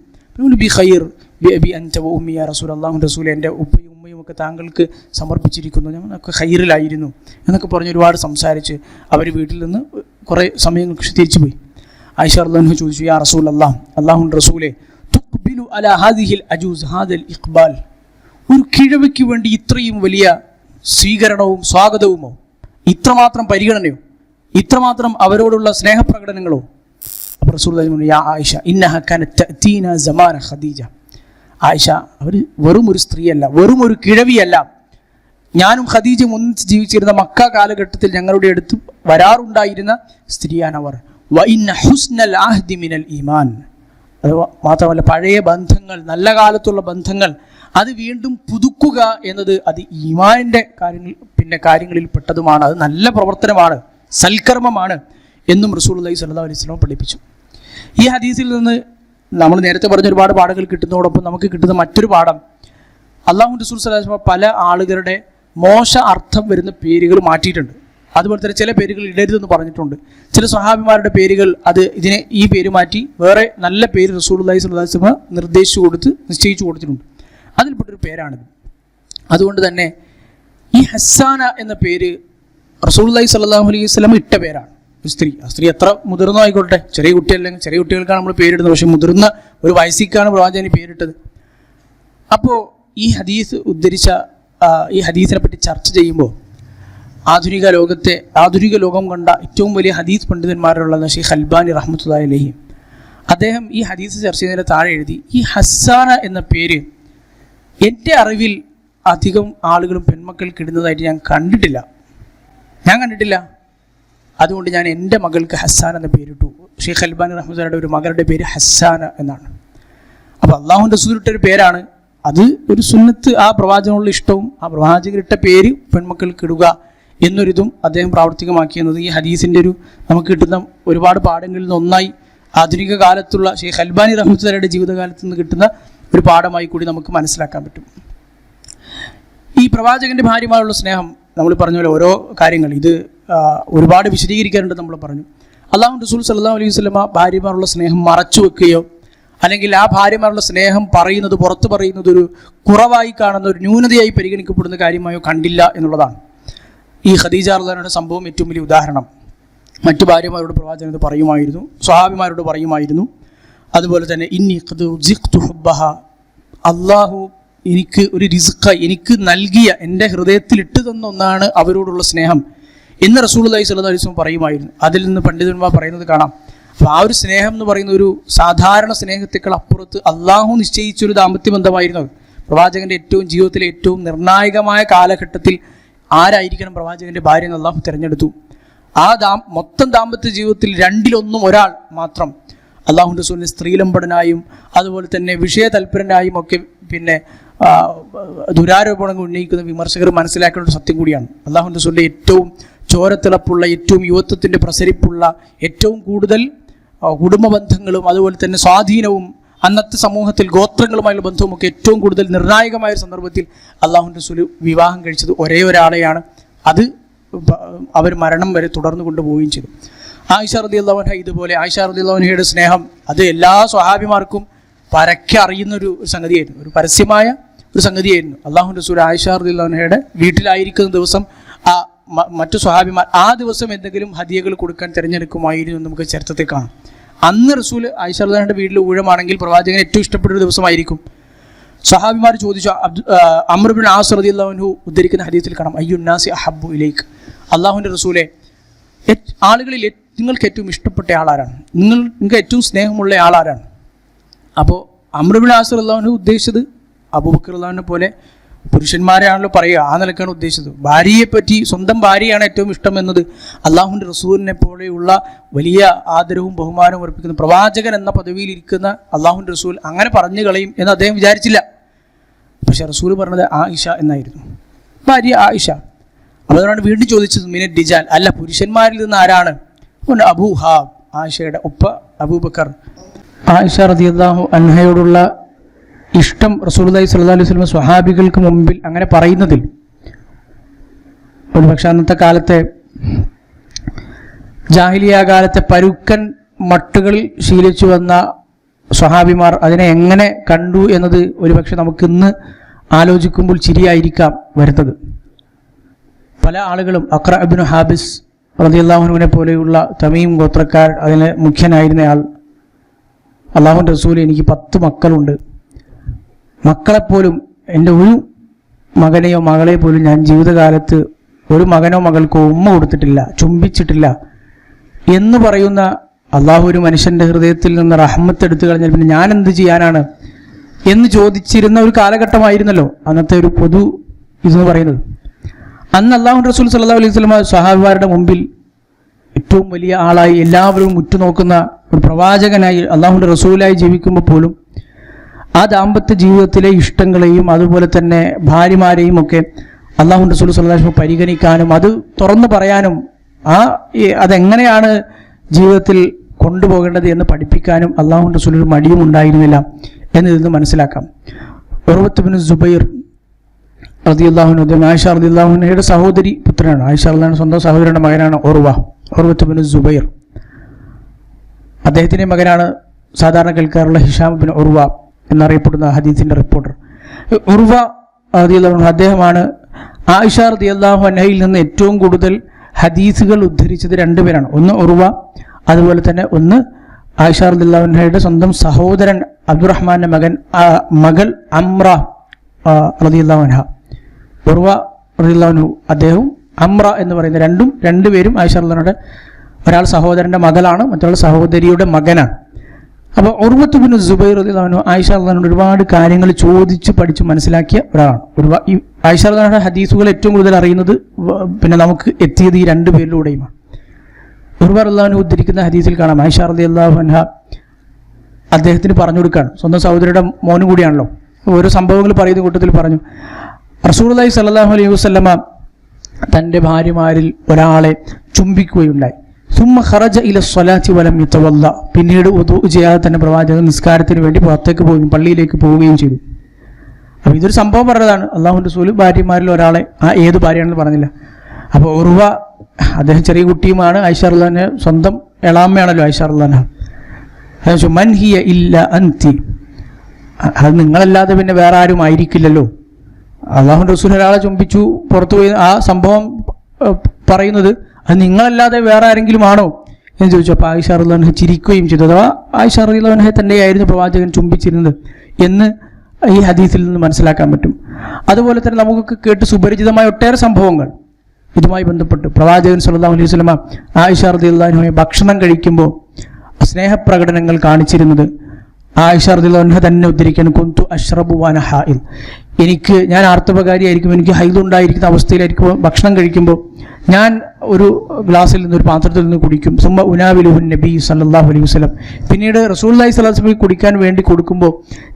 ബി ഖൈർ ബി അബി അൻത വ ഉമ്മി യാ റസൂൽ, അല്ലാഹു റസൂൽ, എൻ്റെ ഉപ്പയും ഉമ്മയും ഒക്കെ താങ്കൾക്ക് സമർപ്പിച്ചിരിക്കുന്നു, ഞങ്ങളൊക്കെ ഖൈറിലായിരുന്നു എന്നൊക്കെ പറഞ്ഞ് ഒരുപാട് സംസാരിച്ച് അവർ വീട്ടിൽ നിന്ന് കുറേ സമയങ്ങൾക്ക് തിരിച്ചു പോയി. ആയിഷ റളിയല്ലാഹു അൻഹ ചോദിച്ചു, യാ റസൂൽ അല്ലാഹ്, അല്ലാഹുവിൻ്റെ റസൂലേ, തുഖ്ബിലു അലാ ഹാദിഹിൽ അജൂസ് ഹാദൽ ഇഖ്ബാൽ, ഒരു കിഴവിക്ക് വേണ്ടി ഇത്രയും വലിയ സ്വീകരണവും സ്വാഗതവുമോ, ഇത്രമാത്രം പരിഗണനയോ, ഇത്രമാത്രം അവരോടുള്ള സ്നേഹപ്രകടനങ്ങളോ? അപ്പോൾ റസൂലുള്ളാഹി പറഞ്ഞു, യാ ആയിഷ ഇന്നഹ കാനത് തഅതീന സമാന ഖദീജ. ആയിഷ, അവർ വെറും ഒരു സ്ത്രീയല്ല, വെറും ഒരു കിഴവിയല്ല. ഞാനും ഖദീജയും ഒന്നിച്ച് ജീവിച്ചിരുന്ന മക്ക കാലഘട്ടത്തിൽ ഞങ്ങളുടെ അടുത്ത് വരാറുണ്ടായിരുന്ന സ്ത്രീയാണവർ. വഇന്ന ഹുസ്നൽ ആഹ്ദി മിനൽ ഈമാൻ, അത് മാത്രമല്ല പഴയ ബന്ധങ്ങൾ, നല്ല കാലത്തുള്ള ബന്ധങ്ങൾ അത് വീണ്ടും പുതുക്കുക എന്നത് അത് ഈമാനിൻ്റെ കാര്യങ്ങളിൽ പെട്ടതുമാണ്. അത് നല്ല പ്രവർത്തനമാണ്, സൽക്കർമ്മമാണ് എന്നും റസൂലുള്ളാഹി സ്വല്ലല്ലാഹു അലൈഹി വസല്ലം പഠിപ്പിച്ചു. ഈ ഹദീസിൽ നിന്ന് നമ്മൾ നേരത്തെ പറഞ്ഞ ഒരുപാട് പാഠങ്ങൾ കിട്ടുന്നതോടൊപ്പം നമുക്ക് കിട്ടുന്ന മറ്റൊരു പാഠം, അല്ലാഹു റസൂൽ സ്വല്ലല്ലാഹു അലൈഹി വസല്ലം പല ആളുകളുടെ മോശ അർത്ഥം വരുന്ന പേരുകൾ മാറ്റിയിട്ടുണ്ട്. അതുപോലെ തന്നെ ചില പേരുകൾ ഇടരുതെന്ന് പറഞ്ഞിട്ടുണ്ട്. ചില സ്വഹാബിമാരുടെ പേരുകൾ ഈ പേര് മാറ്റി വേറെ നല്ല പേര് റസൂലുള്ളാഹി സ്വല്ലല്ലാഹു അലൈഹി വസല്ലം നിശ്ചയിച്ചു കൊടുത്തിട്ടുണ്ട്. അതിൽപ്പെട്ടൊരു പേരാണിത്. അതുകൊണ്ട് തന്നെ ഈ ഹസ്സാന എന്ന പേര് റസൂലുള്ളാഹി സ്വല്ലല്ലാഹു അലൈഹി വസല്ലം ഇട്ട പേരാണ്. ഒരു സ്ത്രീ, ആ സ്ത്രീ എത്ര മുതിർന്ന ആയിക്കോട്ടെ, ചെറിയ കുട്ടിയല്ലെങ്കിൽ ചെറിയ കുട്ടികൾക്കാണ് നമ്മൾ പേരിടുന്നത്, പക്ഷേ മുതിർന്ന ഒരു വയസ്സിക്കാണ് പ്രവാചകൻ പേരിട്ടത്. അപ്പോൾ ഈ ഹദീസിനെ പറ്റി ചർച്ച ചെയ്യുമ്പോൾ ആധുനിക ലോകം കണ്ട ഏറ്റവും വലിയ ഹദീസ് പണ്ഡിതന്മാരുള്ള ഷെയ്ഖ് അൽബാനി റഹ്മത്തുള്ളാഹി അലൈഹി, അദ്ദേഹം ഈ ഹദീസ് ചർച്ച ചെയ്യുന്നതിന് താഴെ എഴുതി, ഈ ഹസ്സാന എന്ന പേര് എൻ്റെ അറിവിൽ അധികം ആളുകളും പെൺമക്കൾക്ക് ഇടുന്നതായിട്ട് ഞാൻ കണ്ടിട്ടില്ല. അതുകൊണ്ട് ഞാൻ എൻ്റെ മകൾക്ക് ഹസ്സാൻ എന്ന പേരിട്ടു. ഷെയ്ഖ് അൽബാനി റഹ്മത്തുള്ളാഹിയുടെ ഒരു മകളുടെ പേര് ഹസ്സാന എന്നാണ്. അപ്പോൾ അല്ലാഹുവിൻ്റെ റസൂലിട്ടൊരു പേരാണ്. അത് ഒരു സുന്നത്ത്, ആ പ്രവാചകനുള്ള ഇഷ്ടവും ആ പ്രവാചകരിട്ട പേര് പെൺമക്കൾക്ക് ഇടുക എന്നൊരിതും അദ്ദേഹം പ്രാവർത്തികമാക്കിയെന്നത് ഈ ഹദീസിൻ്റെ നമുക്ക് കിട്ടുന്ന ഒരുപാട് പാഠങ്ങളിൽ നിന്ന് ഒന്നായി, ആധുനിക കാലത്തുള്ള ഷെയ്ഖ് അൽബാനി റഹ്മത്തുള്ളാഹിയുടെ ജീവിതകാലത്ത് നിന്ന് കിട്ടുന്ന ഒരു പാഠമായി കൂടി നമുക്ക് മനസ്സിലാക്കാൻ പറ്റും. ഈ പ്രവാചകൻ്റെ ഭാര്യമാരുള്ള സ്നേഹം നമ്മൾ പറഞ്ഞ പോലെ ഓരോ കാര്യങ്ങൾ ഇത് ഒരുപാട് വിശദീകരിക്കാറുണ്ട്. നമ്മൾ പറഞ്ഞു അല്ലാഹു റസൂൽ സല്ലല്ലാഹു അലൈഹി വസല്ലം ഭാര്യമാരുള്ള സ്നേഹം മറച്ചു വെക്കുകയോ അല്ലെങ്കിൽ ആ ഭാര്യമാരുള്ള സ്നേഹം പുറത്ത് പറയുന്നത് ഒരു കുറവായി കാണുന്ന ഒരു ന്യൂനതയായി പരിഗണിക്കപ്പെടുന്ന കാര്യമായോ കണ്ടില്ല എന്നുള്ളതാണ്. ഈ ഖദീജ റളിയല്ലാഹുവിന്റെ സംഭവം ഏറ്റവും വലിയ ഉദാഹരണം. മറ്റു ഭാര്യമാരോട് പ്രവാചകൻ ഇത് പറയുമായിരുന്നു, സ്വഹാബിമാരോട് പറയുമായിരുന്നു. അതുപോലെ തന്നെ ഇന്നി ഖദ് ഉസിഖ്തു ഹുബ്ബഹ, അള്ളാഹു എനിക്ക് ഒരു റിസ്ഖ്, എനിക്ക് നൽകിയ, എൻ്റെ ഹൃദയത്തിൽ ഇട്ടു തന്ന ഒന്നാണ് അവരോടുള്ള സ്നേഹം എന്ന് റസൂലുള്ളാഹി സ്വല്ലല്ലാഹു അലൈഹി വസല്ലം പറയുമായിരുന്നു. അതിൽ നിന്ന് പണ്ഡിതന്മാർ പറയുന്നത് കാണാം. അപ്പോൾ ആ ഒരു സ്നേഹം എന്ന് പറയുന്ന ഒരു സാധാരണ സ്നേഹത്തേക്കാൾ അപ്പുറത്ത് അള്ളാഹു നിശ്ചയിച്ചൊരു ദാമ്പത്യ ബന്ധമായിരുന്നു അത്. പ്രവാചകൻ്റെ ജീവിതത്തിലെ ഏറ്റവും നിർണായകമായ കാലഘട്ടത്തിൽ ആരായിരിക്കണം പ്രവാചകൻ്റെ ഭാര്യ എന്ന് അള്ളാഹു തിരഞ്ഞെടുത്തു. മൊത്തം ദാമ്പത്യ ജീവിതത്തിൽ 2/1 ഒരാൾ മാത്രം അള്ളാഹുവിൻ്റെ റസൂലിനെ സ്ത്രീലമ്പടനായും അതുപോലെ തന്നെ വിഷയതൽപരനായും ഒക്കെ ദുരാരോപണങ്ങൾ ഉന്നയിക്കുന്ന വിമർശകർ മനസ്സിലാക്കേണ്ട ഒരു സത്യം കൂടിയാണ്. അള്ളാഹുവിൻ്റെ റസൂലിൻ്റെ ഏറ്റവും ചോരത്തിളപ്പുള്ള, ഏറ്റവും യുവത്വത്തിൻ്റെ പ്രസരിപ്പുള്ള, ഏറ്റവും കൂടുതൽ കുടുംബ ബന്ധങ്ങളും അതുപോലെ തന്നെ സ്വാധീനവും അന്നത്തെ സമൂഹത്തിൽ ഗോത്രങ്ങളുമായുള്ള ബന്ധവുമൊക്കെ ഏറ്റവും കൂടുതൽ നിർണായകമായ ഒരു സന്ദർഭത്തിൽ അള്ളാഹുവിൻ്റെ റസൂൽ വിവാഹം കഴിച്ചത് ഒരേ ഒരാളെയാണ്. അത് അവർ മരണം വരെ തുടർന്നു കൊണ്ടുപോവുകയും ചെയ്തു. ആയിഷ റളിയല്ലാഹു അൻഹ ഇതുപോലെ, ആയിഷ റളിയല്ലാഹു അൻഹയുടെ സ്നേഹം അത് എല്ലാ സ്വഹാബിമാർക്കും പരക്കെ അറിയുന്നൊരു സംഗതിയായിരുന്നു, ഒരു പരസ്യമായ ഒരു സംഗതിയായിരുന്നു. അള്ളാഹുവിൻ്റെ റസൂൽ ആയിഷ റളിയല്ലാഹു അൻഹയുടെ വീട്ടിലായിരിക്കുന്ന ദിവസം മറ്റു സ്വഹാബിമാർ ആ ദിവസം എന്തെങ്കിലും ഹദിയകൾ കൊടുക്കാൻ തിരഞ്ഞെടുക്കുമായിരുന്നു എന്ന് നമുക്ക് ചരിത്രത്തിൽ കാണാം. അന്ന് റസൂൽ ആയിഷ റളിയല്ലാഹു അൻഹയുടെ വീട്ടിൽ ഊഴമാണെങ്കിൽ പ്രവാചകന് ഏറ്റവും ഇഷ്ടപ്പെട്ട ഒരു ദിവസമായിരിക്കും. സ്വഹാബിമാർ ചോദിച്ചു, അംർ ഇബ്നു ആസ് റളിയല്ലാഹു അൻഹു ഉദ്ധരിക്കുന്ന ഹദീസിൽ കാണാം, അയ്യുന്നാസി അഹബ്ബു ഇലൈക്, അള്ളാഹുവിൻ്റെ റസൂലെ ആളുകളിൽ നിങ്ങൾക്ക് ഏറ്റവും ഇഷ്ടപ്പെട്ട ആളാരാണ്, നിങ്ങൾക്ക് ഏറ്റവും സ്നേഹമുള്ള ആളാരാണ്? അപ്പോൾ അംർ ഇബ്നു ആസ് റളിയല്ലാഹു അൻഹു ഉദ്ദേശിച്ചത് അബൂബക്കർ റളിയല്ലാഹു പോലെ പുരുഷന്മാരെയാണല്ലോ പറയുക, ആ നിലക്കാണ് ഉദ്ദേശിച്ചത്. ഭാര്യയെപ്പറ്റി സ്വന്തം ഭാര്യയാണ് ഏറ്റവും ഇഷ്ടം എന്നത് അള്ളാഹുവിൻ്റെ റസൂലിനെ പോലെയുള്ള വലിയ ആദരവും ബഹുമാനവും അർപ്പിക്കുന്ന പ്രവാചകൻ എന്ന പദവിയിലിരിക്കുന്ന അള്ളാഹുവിൻ്റെ റസൂൽ അങ്ങനെ പറഞ്ഞു കളയും എന്ന് അദ്ദേഹം വിചാരിച്ചില്ല. പക്ഷെ റസൂൽ പറഞ്ഞത് ആയിഷ എന്നായിരുന്നു, ഭാര്യ ആയിഷ. അപ്പോൾ അതുകൊണ്ടാണ് വീണ്ടും ചോദിച്ചത് മിനൽ റിജാൽ, അല്ല പുരുഷന്മാരിൽ നിന്ന് ആരാണ്? അബൂ ഹാബ്, ആയിഷയുടെ ഉപ്പ അബൂബക്കർ. ആയിഷ റളിയല്ലാഹു അൻഹയോടുള്ള ഇഷ്ടം റസൂലുള്ളാഹി സ്വല്ലല്ലാഹു അലൈഹി വസല്ലം സ്വഹാബികൾക്ക് മുമ്പിൽ അങ്ങനെ പറയുന്നതിൽ ഒരുപക്ഷെ അന്നത്തെ കാലത്തെ ജാഹിലിയ കാലത്തെ പരുക്കൻ മട്ടുകളിൽ ശീലിച്ചു വന്ന സ്വഹാബിമാർ അതിനെ എങ്ങനെ കണ്ടു എന്നത് ഒരുപക്ഷെ നമുക്കിന്ന് ആലോചിക്കുമ്പോൾ ചിരിയായിരിക്കാം വരുന്നത്. പല ആളുകളും അഖ്റ ഇബ്നു ഹാബിസ് റളിയല്ലാഹു അൻഹുവിനെ പോലെയുള്ള തമീം ഗോത്രക്കാർ, അതിന് മുഖ്യനായിരുന്നയാൾ, അള്ളാഹുവിൻ്റെ റസൂൽ എനിക്ക് 10 മക്കളുണ്ട്, മക്കളെപ്പോലും എൻ്റെ ഒരു മകനെയോ മകളെ പോലും ഞാൻ ജീവിതകാലത്ത് ഒരു മകനോ മകൾക്കോ ഉമ്മ കൊടുത്തിട്ടില്ല, ചുംബിച്ചിട്ടില്ല എന്ന് പറയുന്ന അള്ളാഹു ഒരു മനുഷ്യൻ്റെ ഹൃദയത്തിൽ നിന്ന് റഹ്മത്ത് എടുത്തു കളഞ്ഞാൽ പിന്നെ ഞാൻ എന്ത് ചെയ്യാനാണ് എന്ന് ചോദിച്ചിരുന്ന ഒരു കാലഘട്ടമായിരുന്നല്ലോ അന്നത്തെ ഒരു പൊതു ഇതെന്ന് പറയുന്നത്. അന്ന് അള്ളാഹുവിൻ്റെ റസൂൽ സല്ലല്ലാഹു അലൈഹി വസല്ലം സ്വഹാബിമാരുടെ മുമ്പിൽ ഏറ്റവും വലിയ ആളായി എല്ലാവരും ഉറ്റുനോക്കുന്ന ഒരു പ്രവാചകനായി അള്ളാഹുവിൻ്റെ റസൂലായി ജീവിക്കുമ്പോൾ പോലും ആ ദാമ്പത്യ ജീവിതത്തിലെ ഇഷ്ടങ്ങളെയും അതുപോലെ തന്നെ ഭാര്യമാരെയും ഒക്കെ അള്ളാഹുവിൻ്റെ റസൂൽ സല്ലല്ലാഹു അലൈഹി വസല്ലം പരിഗണിക്കാനും അത് തുറന്നു പറയാനും അതെങ്ങനെയാണ് ജീവിതത്തിൽ കൊണ്ടുപോകേണ്ടത് എന്ന് പഠിപ്പിക്കാനും അള്ളാഹുവിൻ്റെ റസൂലിന് മടിയും ഉണ്ടായിരുന്നില്ല എന്നതിൽ മനസ്സിലാക്കാം. ഉർവത്ത് ബിൻ സുബൈർ റളിയല്ലാഹു അൻഹു ആയിഷ റളിയല്ലാഹു അൻഹയുടെ സഹോദരി പുത്രനാണ്. ആയിഷ റളിയല്ലാഹു സ്വന്തം സഹോദരിയുടെ മകനാണ് ഉർവത്ത് ബിൻ സുബൈർ. അദ്ദേഹത്തിൻ്റെ മകനാണ് സാധാരണ കേൾക്കാറുള്ള ഹിഷാം ബിൻ ഉർവ എന്നറിയപ്പെടുന്ന ഹദീസിൻ്റെ റിപ്പോർട്ടർ. ഉർവ റളിയല്ലാഹു അൻഹു അദ്ദേഹമാണ് ആയിഷ റളിയല്ലാഹു അൻഹയിൽ നിന്ന് ഏറ്റവും കൂടുതൽ ഹദീസുകൾ ഉദ്ധരിച്ചത് 2 പേരാണ്. ഒന്ന് ഉർവ, അതുപോലെ തന്നെ ഒന്ന് ആയിഷ റളിയല്ലാഹു അൻഹയുടെ സ്വന്തം സഹോദരൻ അബ്ദുറഹ്മാൻ്റെ മകൾ അമ്ര റളിയല്ലാഹു അൻഹ. ഉർവ റളിയല്ലാഹു അൻഹു അദ്ദേഹവും അമ്ര എന്ന് പറയുന്ന രണ്ടുപേരും ആയിഷ റളിയല്ലാഹു അൻഹയുടെ ഒരാൾ സഹോദരൻ്റെ മകളാണ്, മറ്റൊരാൾ സഹോദരിയുടെ മകനാണ്. അപ്പോൾ ഉർവത്ത് ബിൻ സുബൈർ റളിയല്ലാഹു അൻഹു ആയിഷ റളിയല്ലാഹു അൻഹയുടെ ഒരുപാട് കാര്യങ്ങൾ ചോദിച്ച് പഠിച്ച് മനസ്സിലാക്കിയ ഒരാളാണ്. ഈ ആയിഷ റളിയല്ലാഹു അൻഹയുടെ ഹദീസുകൾ ഏറ്റവും കൂടുതൽ അറിയുന്നത് പിന്നെ നമുക്ക് എത്തിയത് ഈ 2 പേരിലൂടെയുമാണ്. ഉർവ റളിയല്ലാഹു അൻഹു ഉദ്ധരിക്കുന്ന ഹദീസിൽ കാണാം ആയിഷ റളിയല്ലാഹു അൻഹ അദ്ദേഹത്തിന് പറഞ്ഞു കൊടുക്കുകയാണ്, സ്വന്തം സഹോദരിയുടെ മോനും കൂടിയാണല്ലോ. ഓരോ സംഭവങ്ങൾ പറയുന്ന കൂട്ടത്തിൽ പറഞ്ഞു, റസൂലുള്ളാഹി സ്വല്ലല്ലാഹു അലൈഹി വസല്ലമ തൻ്റെ ഭാര്യമാരിൽ ഒരാളെ ചുംബിക്കുകയുണ്ടായി. സുമ്മ ഖറജ ഇല സ്വലാത്തി വലം യതവല്ല, പിന്നീട് വുദൂ ചെയ്യാതെ തന്നെ പ്രവാചകൻ നിസ്കാരത്തിന് വേണ്ടി പുറത്തേക്ക് പോവുകയും പള്ളിയിലേക്ക് പോവുകയും ചെയ്തു. അപ്പോൾ ഇതൊരു സംഭവം പറഞ്ഞതാണ്. അള്ളാഹുവിൻ്റെ റസൂൽ ഭാര്യമാരിൽ ഒരാളെ, ഏത് ഭാര്യയാണെന്ന് പറഞ്ഞില്ല. അപ്പോൾ ഉർവ അദ്ദേഹം ചെറിയ കുട്ടിയുമാണ്, ആയിഷ റളിയല്ലാഹു അൻഹ സ്വന്തം എളാമ്മയാണല്ലോ ആയിഷ റളിയല്ലാഹു അൻഹ. മൻ ഹിയ ഇല്ല അൻതി, അത് നിങ്ങളല്ലാതെ പിന്നെ വേറെ ആരും ആയിരിക്കില്ലല്ലോ. അള്ളാഹുവിൻ്റെ റസൂൽ ഒരാളെ ചുംബിച്ചു പുറത്തു പോയി, ആ സംഭവം പറയുന്നത് അത് നിങ്ങളല്ലാതെ വേറെ ആരെങ്കിലും ആണോ എന്ന് ചോദിച്ചു. അപ്പോൾ ആയിഷ റളിയല്ലാഹു അൻഹ ചിരിക്കുകയും ചെയ്തു. അഥവാ ആയിഷ റളിയല്ലാഹു അൻഹ തന്നെയായിരുന്നു പ്രവാചകൻ ചുംബിച്ചിരുന്നത് എന്ന് ഈ ഹദീസിൽ നിന്ന് മനസ്സിലാക്കാൻ പറ്റും. അതുപോലെ തന്നെ നമുക്കൊക്കെ കേട്ട് സുപരിചിതമായ ഒട്ടേറെ സംഭവങ്ങൾ ഇതുമായി ബന്ധപ്പെട്ട് പ്രവാചകൻ സല്ലല്ലാഹു അലൈഹി വസല്ലമ ആയിഷ റളിയല്ലാഹു അൻഹയെ ഭക്ഷണം കഴിക്കുമ്പോൾ സ്നേഹപ്രകടനങ്ങൾ കാണിച്ചിരുന്നത് ആയിഷ റളിയല്ലാഹു അൻഹ തന്നെ ഉദ്ധരിക്കാൻ, കുന്തു അഷ്റബു വഅന ഹായിൽ, ഞാൻ ആർത്തവകാരിയായിരിക്കും, എനിക്ക് ഹൈദുണ്ടായിരിക്കുന്ന അവസ്ഥയിലായിരിക്കും ഭക്ഷണം കഴിക്കുമ്പോൾ ഞാൻ ഒരു ഗ്ലാസ്സിൽ നിന്ന് ഒരു പാത്രത്തിൽ നിന്ന് കുടിക്കും. സുമ്മ ഉനാവിലുഹുൻ നബി സല്ലല്ലാഹു അലൈഹി വസല്ലം, പിന്നീട് റസൂലുള്ളാഹി സ്വല്ലല്ലാഹു അലൈഹി വസല്ലം കുടിക്കാൻ വേണ്ടി കൊടുക്കുമ്പോൾ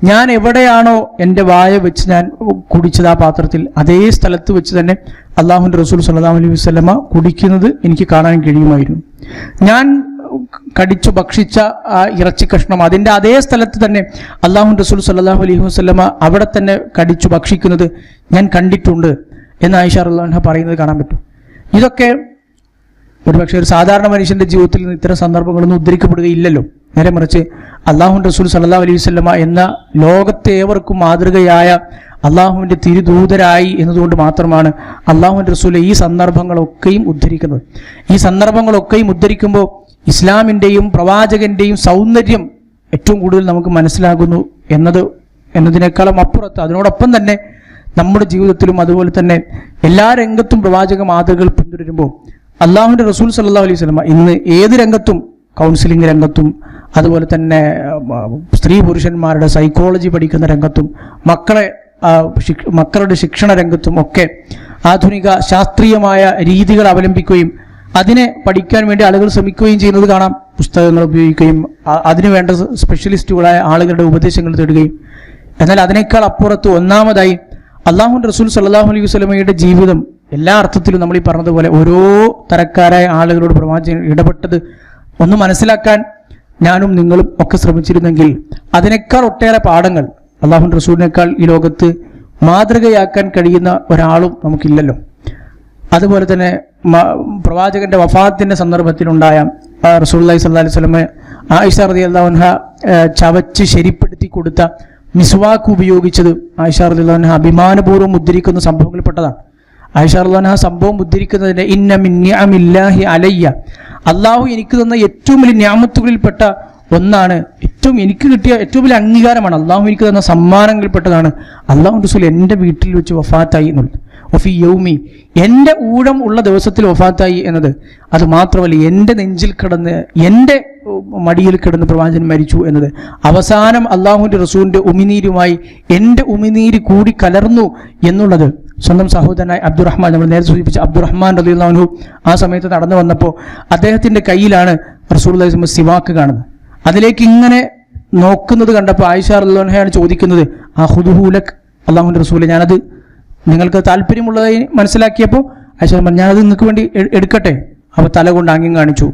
ഞാൻ എവിടെയാണോ എൻ്റെ വായ വെച്ച് ഞാൻ കുടിച്ചത് ആ പാത്രത്തിൽ, അതേ സ്ഥലത്ത് വെച്ച് തന്നെ അള്ളാഹുവിൻ്റെ റസൂൽ സല്ലല്ലാഹു അലൈഹി വസല്ലമ കുടിക്കുന്നത് എനിക്ക് കാണാൻ കഴിയുമായിരുന്നു. ഞാൻ കടിച്ചു ഭക്ഷിച്ച ആ ഇറച്ചി കഷ്ണം അതിൻ്റെ അതേ സ്ഥലത്ത് തന്നെ അള്ളാഹുവിൻ്റെ റസൂൽ സല്ലല്ലാഹു അലൈഹി വസല്ലമ അവിടെ തന്നെ കടിച്ചു ഭക്ഷിക്കുന്നത് ഞാൻ കണ്ടിട്ടുണ്ട് എന്ന് ആയിഷ റളിയല്ലാഹു അൻഹ പറയുന്നത് കാണാൻ പറ്റും. ഇതൊക്കെ ഒരുപക്ഷെ ഒരു സാധാരണ മനുഷ്യൻ്റെ ജീവിതത്തിൽ നിന്ന് ഇത്തരം സന്ദർഭങ്ങളൊന്നും ഉദ്ധരിക്കപ്പെടുകയില്ലല്ലോ. നേരെ മറിച്ച് അള്ളാഹുവിൻ്റെ റസൂൽ സല്ലല്ലാഹു അലൈഹി വസല്ലമ എന്ന ലോകത്തെ ഏവർക്കും മാതൃകയായ അള്ളാഹുവിൻ്റെ തിരുദൂതരായി എന്നതുകൊണ്ട് മാത്രമാണ് അള്ളാഹുവിൻ്റെ റസൂൽ ഈ സന്ദർഭങ്ങളൊക്കെയും ഉദ്ധരിക്കുന്നത്. ഈ സന്ദർഭങ്ങളൊക്കെയും ഉദ്ധരിക്കുമ്പോൾ ഇസ്ലാമിൻ്റെയും പ്രവാചകൻ്റെയും സൗന്ദര്യം ഏറ്റവും കൂടുതൽ നമുക്ക് മനസ്സിലാകുന്നു എന്നതിനേക്കാളും അപ്പുറത്ത് അതിനോടൊപ്പം തന്നെ നമ്മുടെ ജീവിതത്തിലും അതുപോലെ തന്നെ എല്ലാ രംഗത്തും പ്രവാചക മാതൃകകൾ പിന്തുടരുമ്പോൾ അള്ളാഹുവിൻ്റെ റസൂൽ സല്ലല്ലാഹു അലൈഹി വസല്ലം ഇന്ന് ഏത് രംഗത്തും, കൗൺസിലിംഗ് രംഗത്തും, അതുപോലെ തന്നെ സ്ത്രീ പുരുഷന്മാരുടെ സൈക്കോളജി പഠിക്കുന്ന രംഗത്തും, മക്കളുടെ ശിക്ഷണ രംഗത്തും ഒക്കെ ആധുനിക ശാസ്ത്രീയമായ രീതികൾ അവലംബിക്കുകയും അതിനെ പഠിക്കാൻ വേണ്ടി ആളുകൾ ശ്രമിക്കുകയും ചെയ്യുന്നത് കാണാം. പുസ്തകങ്ങൾ ഉപയോഗിക്കുകയും അതിനുവേണ്ട സ്പെഷ്യലിസ്റ്റുകളായ ആളുകളുടെ ഉപദേശങ്ങൾ തേടുകയും. എന്നാൽ അതിനേക്കാൾ അപ്പുറത്ത് ഒന്നാമതായി അള്ളാഹുവിൻ്റെ റസൂൽ സല്ലല്ലാഹു അലൈഹി വസല്ലമയുടെ ജീവിതം എല്ലാ അർത്ഥത്തിലും നമ്മൾ ഈ പറഞ്ഞതുപോലെ ഓരോ തരക്കാരായ ആളുകളോട് പ്രവാചകൻ ഇടപെട്ടത് ഒന്ന് മനസ്സിലാക്കാൻ ഞാനും നിങ്ങളും ഒക്കെ ശ്രമിച്ചിരുന്നെങ്കിൽ അതിനേക്കാൾ ഒട്ടേറെ പാഠങ്ങൾ അള്ളാഹുവിൻ്റെ റസൂലിനേക്കാൾ ഈ ലോകത്ത് മാതൃകയാക്കാൻ കഴിയുന്ന ഒരാളും നമുക്കില്ലല്ലോ. അതുപോലെ തന്നെ പ്രവാചകന്റെ വഫാത്തിന്റെ സന്ദർഭത്തിലുണ്ടായ റസൂലുള്ളാഹി സ്വല്ലല്ലാഹു അലൈഹി വസല്ലമയെ ആയിഷ റളിയല്ലാഹു അൻഹ ചവച്ച് ശരിപ്പെടുത്തി കൊടുത്ത മിസ്വാക്ക് ഉപയോഗിച്ചത് ആയിഷ റളിയല്ലാഹു അൻഹ അഭിമാനപൂർവ്വം ഉദ്ധരിക്കുന്ന സംഭവങ്ങളിൽപ്പെട്ടതാണ്. ആയിഷ റളിയല്ലാഹു അൻഹ സംഭവം ഉദ്ധരിക്കുന്നതിന്റെ ഇന്ന മിൻ നിഅമില്ലാഹി അലയ്യ, അള്ളാഹു എനിക്ക് തന്ന ഏറ്റവും വലിയ നിഅമത്തുകളിൽപ്പെട്ട ഒന്നാണ്, എനിക്ക് കിട്ടിയ ഏറ്റവും വലിയ അംഗീകാരമാണ്, അള്ളാഹു എനിക്ക് തന്ന സമ്മാനങ്ങളിൽപ്പെട്ടതാണ് അള്ളാഹു റസൂൽ എൻ്റെ വീട്ടിൽ വെച്ച് വഫാത്തായി എന്നുള്ളത്. വഫി യൗമി, എൻ്റെ ഊഴം ഉള്ള ദിവസത്തിൽ വഫാത്തായി എന്നത്. അത് മാത്രമല്ല, എൻ്റെ നെഞ്ചിൽ കിടന്ന്, എൻ്റെ മടിയിൽ കിടന്ന് പ്രവാചകൻ മരിച്ചു എന്നത്. അവസാനം അള്ളാഹുവിൻ്റെ റസൂലിൻ്റെ ഉമിനീരുമായി എൻ്റെ ഉമിനീര് കൂടി കലർന്നു എന്നുള്ളത്. സ്വന്തം സഹോദരനായ അബ്ദുറഹ്മാൻ, നമ്മൾ നേരെ സൂചിപ്പിച്ച അബ്ദുറഹ്മാൻ റളിയല്ലാഹു അൻഹു ആ സമയത്ത് നടന്നു വന്നപ്പോൾ അദ്ദേഹത്തിൻ്റെ കയ്യിലാണ് റസൂലുള്ളാഹി സ്വല്ലല്ലാഹു അലൈഹി വസല്ലം സിവാക്ക് കാണുന്നത്. അതിലേക്ക് ഇങ്ങനെ നോക്കുന്നത് കണ്ടപ്പോൾ ആയിഷ റളിയല്ലാഹു അൻഹയാണ് ചോദിക്കുന്നത്, ആ ഹുദുഹൂലക്, അള്ളാഹുവിൻ്റെ റസൂലെ ഞാനത് നിങ്ങൾക്ക് താല്പര്യമുള്ളതായി മനസ്സിലാക്കിയപ്പോൾ ആയിഷ പറഞ്ഞു, ഞാനത് നിങ്ങൾക്ക് വേണ്ടി എടുക്കട്ടെ? അപ്പോൾ തല കൊണ്ട് ആംഗ്യം കാണിച്ചു.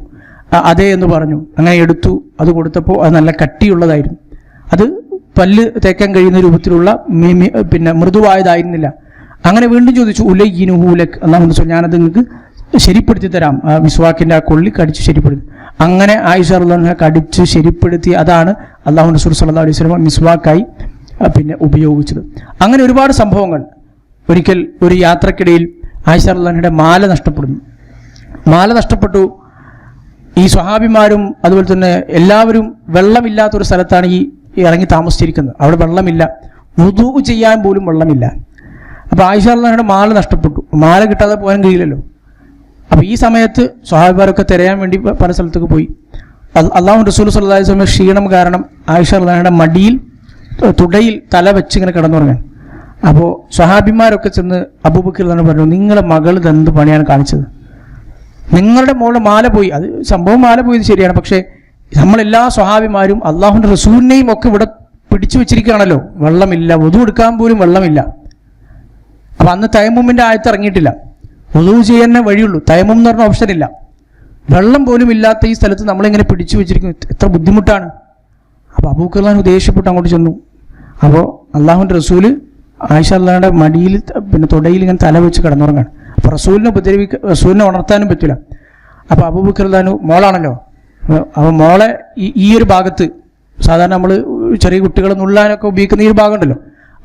അതേ എന്ന് പറഞ്ഞു. അങ്ങനെ എടുത്തു. അത് കൊടുത്തപ്പോൾ അത് നല്ല കട്ടിയുള്ളതായിരുന്നു. അത് പല്ല് തേക്കാൻ കഴിയുന്ന രൂപത്തിലുള്ള പിന്നെ മൃദുവായതായിരുന്നില്ല. അങ്ങനെ വീണ്ടും ചോദിച്ചു, ഉലയ്യിനുഹൂലക്, അള്ളാഹുവിൻ്റെ റസൂൽ ഞാനത് നിങ്ങൾക്ക് ശരിപ്പെടുത്തി തരാം, മിസ്വാക്കിൻ്റെ ആ കൊള്ളി കടിച്ച് ശരിപ്പെടുത്തി. അങ്ങനെ ആയിഷ റളിയല്ലാഹു അൻഹ കടിച്ച് ശരിപ്പെടുത്തി. അതാണ് അള്ളാഹുവിൻ്റെ റസൂൽ സല്ലല്ലാഹു അലൈഹി വസല്ലം മിസ്വാക്കായി പിന്നെ ഉപയോഗിച്ചത്. അങ്ങനെ ഒരുപാട് സംഭവങ്ങൾ. ഒരിക്കൽ ഒരു യാത്രക്കിടയിൽ ആയിഷ റളിയല്ലാഹു അൻഹയുടെ മാല നഷ്ടപ്പെടുന്നു. മാല നഷ്ടപ്പെട്ടു. ഈ സ്വഹാബിമാരും അതുപോലെ തന്നെ എല്ലാവരും വെള്ളമില്ലാത്തൊരു സ്ഥലത്താണ് ഈ ഇറങ്ങി താമസിച്ചിരിക്കുന്നത്. അവിടെ വെള്ളമില്ല, വുദൂ ചെയ്യാൻ പോലും വെള്ളമില്ല. അപ്പോൾ ആയിഷ റളിയല്ലാഹു അൻഹയുടെ മാല നഷ്ടപ്പെട്ടു. മാല കിട്ടാതെ പോകാൻ കഴിയില്ലല്ലോ. അപ്പോൾ ഈ സമയത്ത് സ്വഹാബിമാരൊക്കെ തിരയാൻ വേണ്ടി പല സ്ഥലത്തേക്ക് പോയി. അള്ളാഹു റസൂൽ സല്ലല്ലാഹു അലൈഹി വസല്ലം ക്ഷീണം കാരണം ആയിഷ റളിയല്ലാഹു അൻഹയുടെ മടിയിൽ തുടയിൽ തല വെച്ച് ഇങ്ങനെ കിടന്നുറങ്ങാൻ. അപ്പോൾ സ്വഹാബിമാരൊക്കെ ചെന്ന് അബൂബക്കർ തന്നെ പറഞ്ഞു, നിങ്ങളുടെ മകൾ എന്ത് പണിയാണ് കാണിച്ചത്? നിങ്ങളുടെ മോളുടെ മാല പോയി. അത് സംഭവം മാല പോയത് ശരിയാണ്, പക്ഷേ നമ്മളെല്ലാ സ്വഹാബിമാരും അള്ളാഹുവിൻ്റെ റസൂലിനെയും ഒക്കെ ഇവിടെ പിടിച്ചു വെച്ചിരിക്കുകയാണല്ലോ. വെള്ളമില്ല, വുദൂ എടുക്കാൻ പോലും വെള്ളമില്ല. അപ്പം അന്ന് തയമ്മുമിൻ്റെ ആയത്ത് ഇറങ്ങിയിട്ടില്ല. വുദൂ ചെയ്യാനേ വഴിയുള്ളൂ, തയമ്മും എന്ന് പറഞ്ഞ ഓപ്ഷൻ ഇല്ല. വെള്ളം പോലും ഇല്ലാത്ത ഈ സ്ഥലത്ത് നമ്മളിങ്ങനെ പിടിച്ചു വെച്ചിരിക്കുന്നു, എത്ര ബുദ്ധിമുട്ടാണ്. അപ്പോൾ അബൂബക്കർ റളിയല്ലാഹു അൻഹു ദേഷ്യപ്പെട്ട് അങ്ങോട്ട് ചെന്നു. അപ്പോൾ അള്ളാഹുവിൻ്റെ റസൂല് ആയിഷ റളിയല്ലാഹു അൻഹയുടെ മടിയിൽ പിന്നെ തുടയിൽ ഇങ്ങനെ തല വെച്ച് കിടന്നുറങ്ങാണ്. അപ്പോൾ റസൂലിനെ ഉണർത്താനും പറ്റില്ല. അപ്പോൾ അബൂബക്കർ റളിയല്ലാഹു അൻഹു മോളാണല്ലോ, അപ്പോൾ മോളെ ഈ ഒരു ഭാഗത്ത്, സാധാരണ നമ്മൾ ചെറിയ കുട്ടികൾ നുള്ളാനൊക്കെ ഉപയോഗിക്കുന്ന ഈ ഒരു ഭാഗമുണ്ടല്ലോ,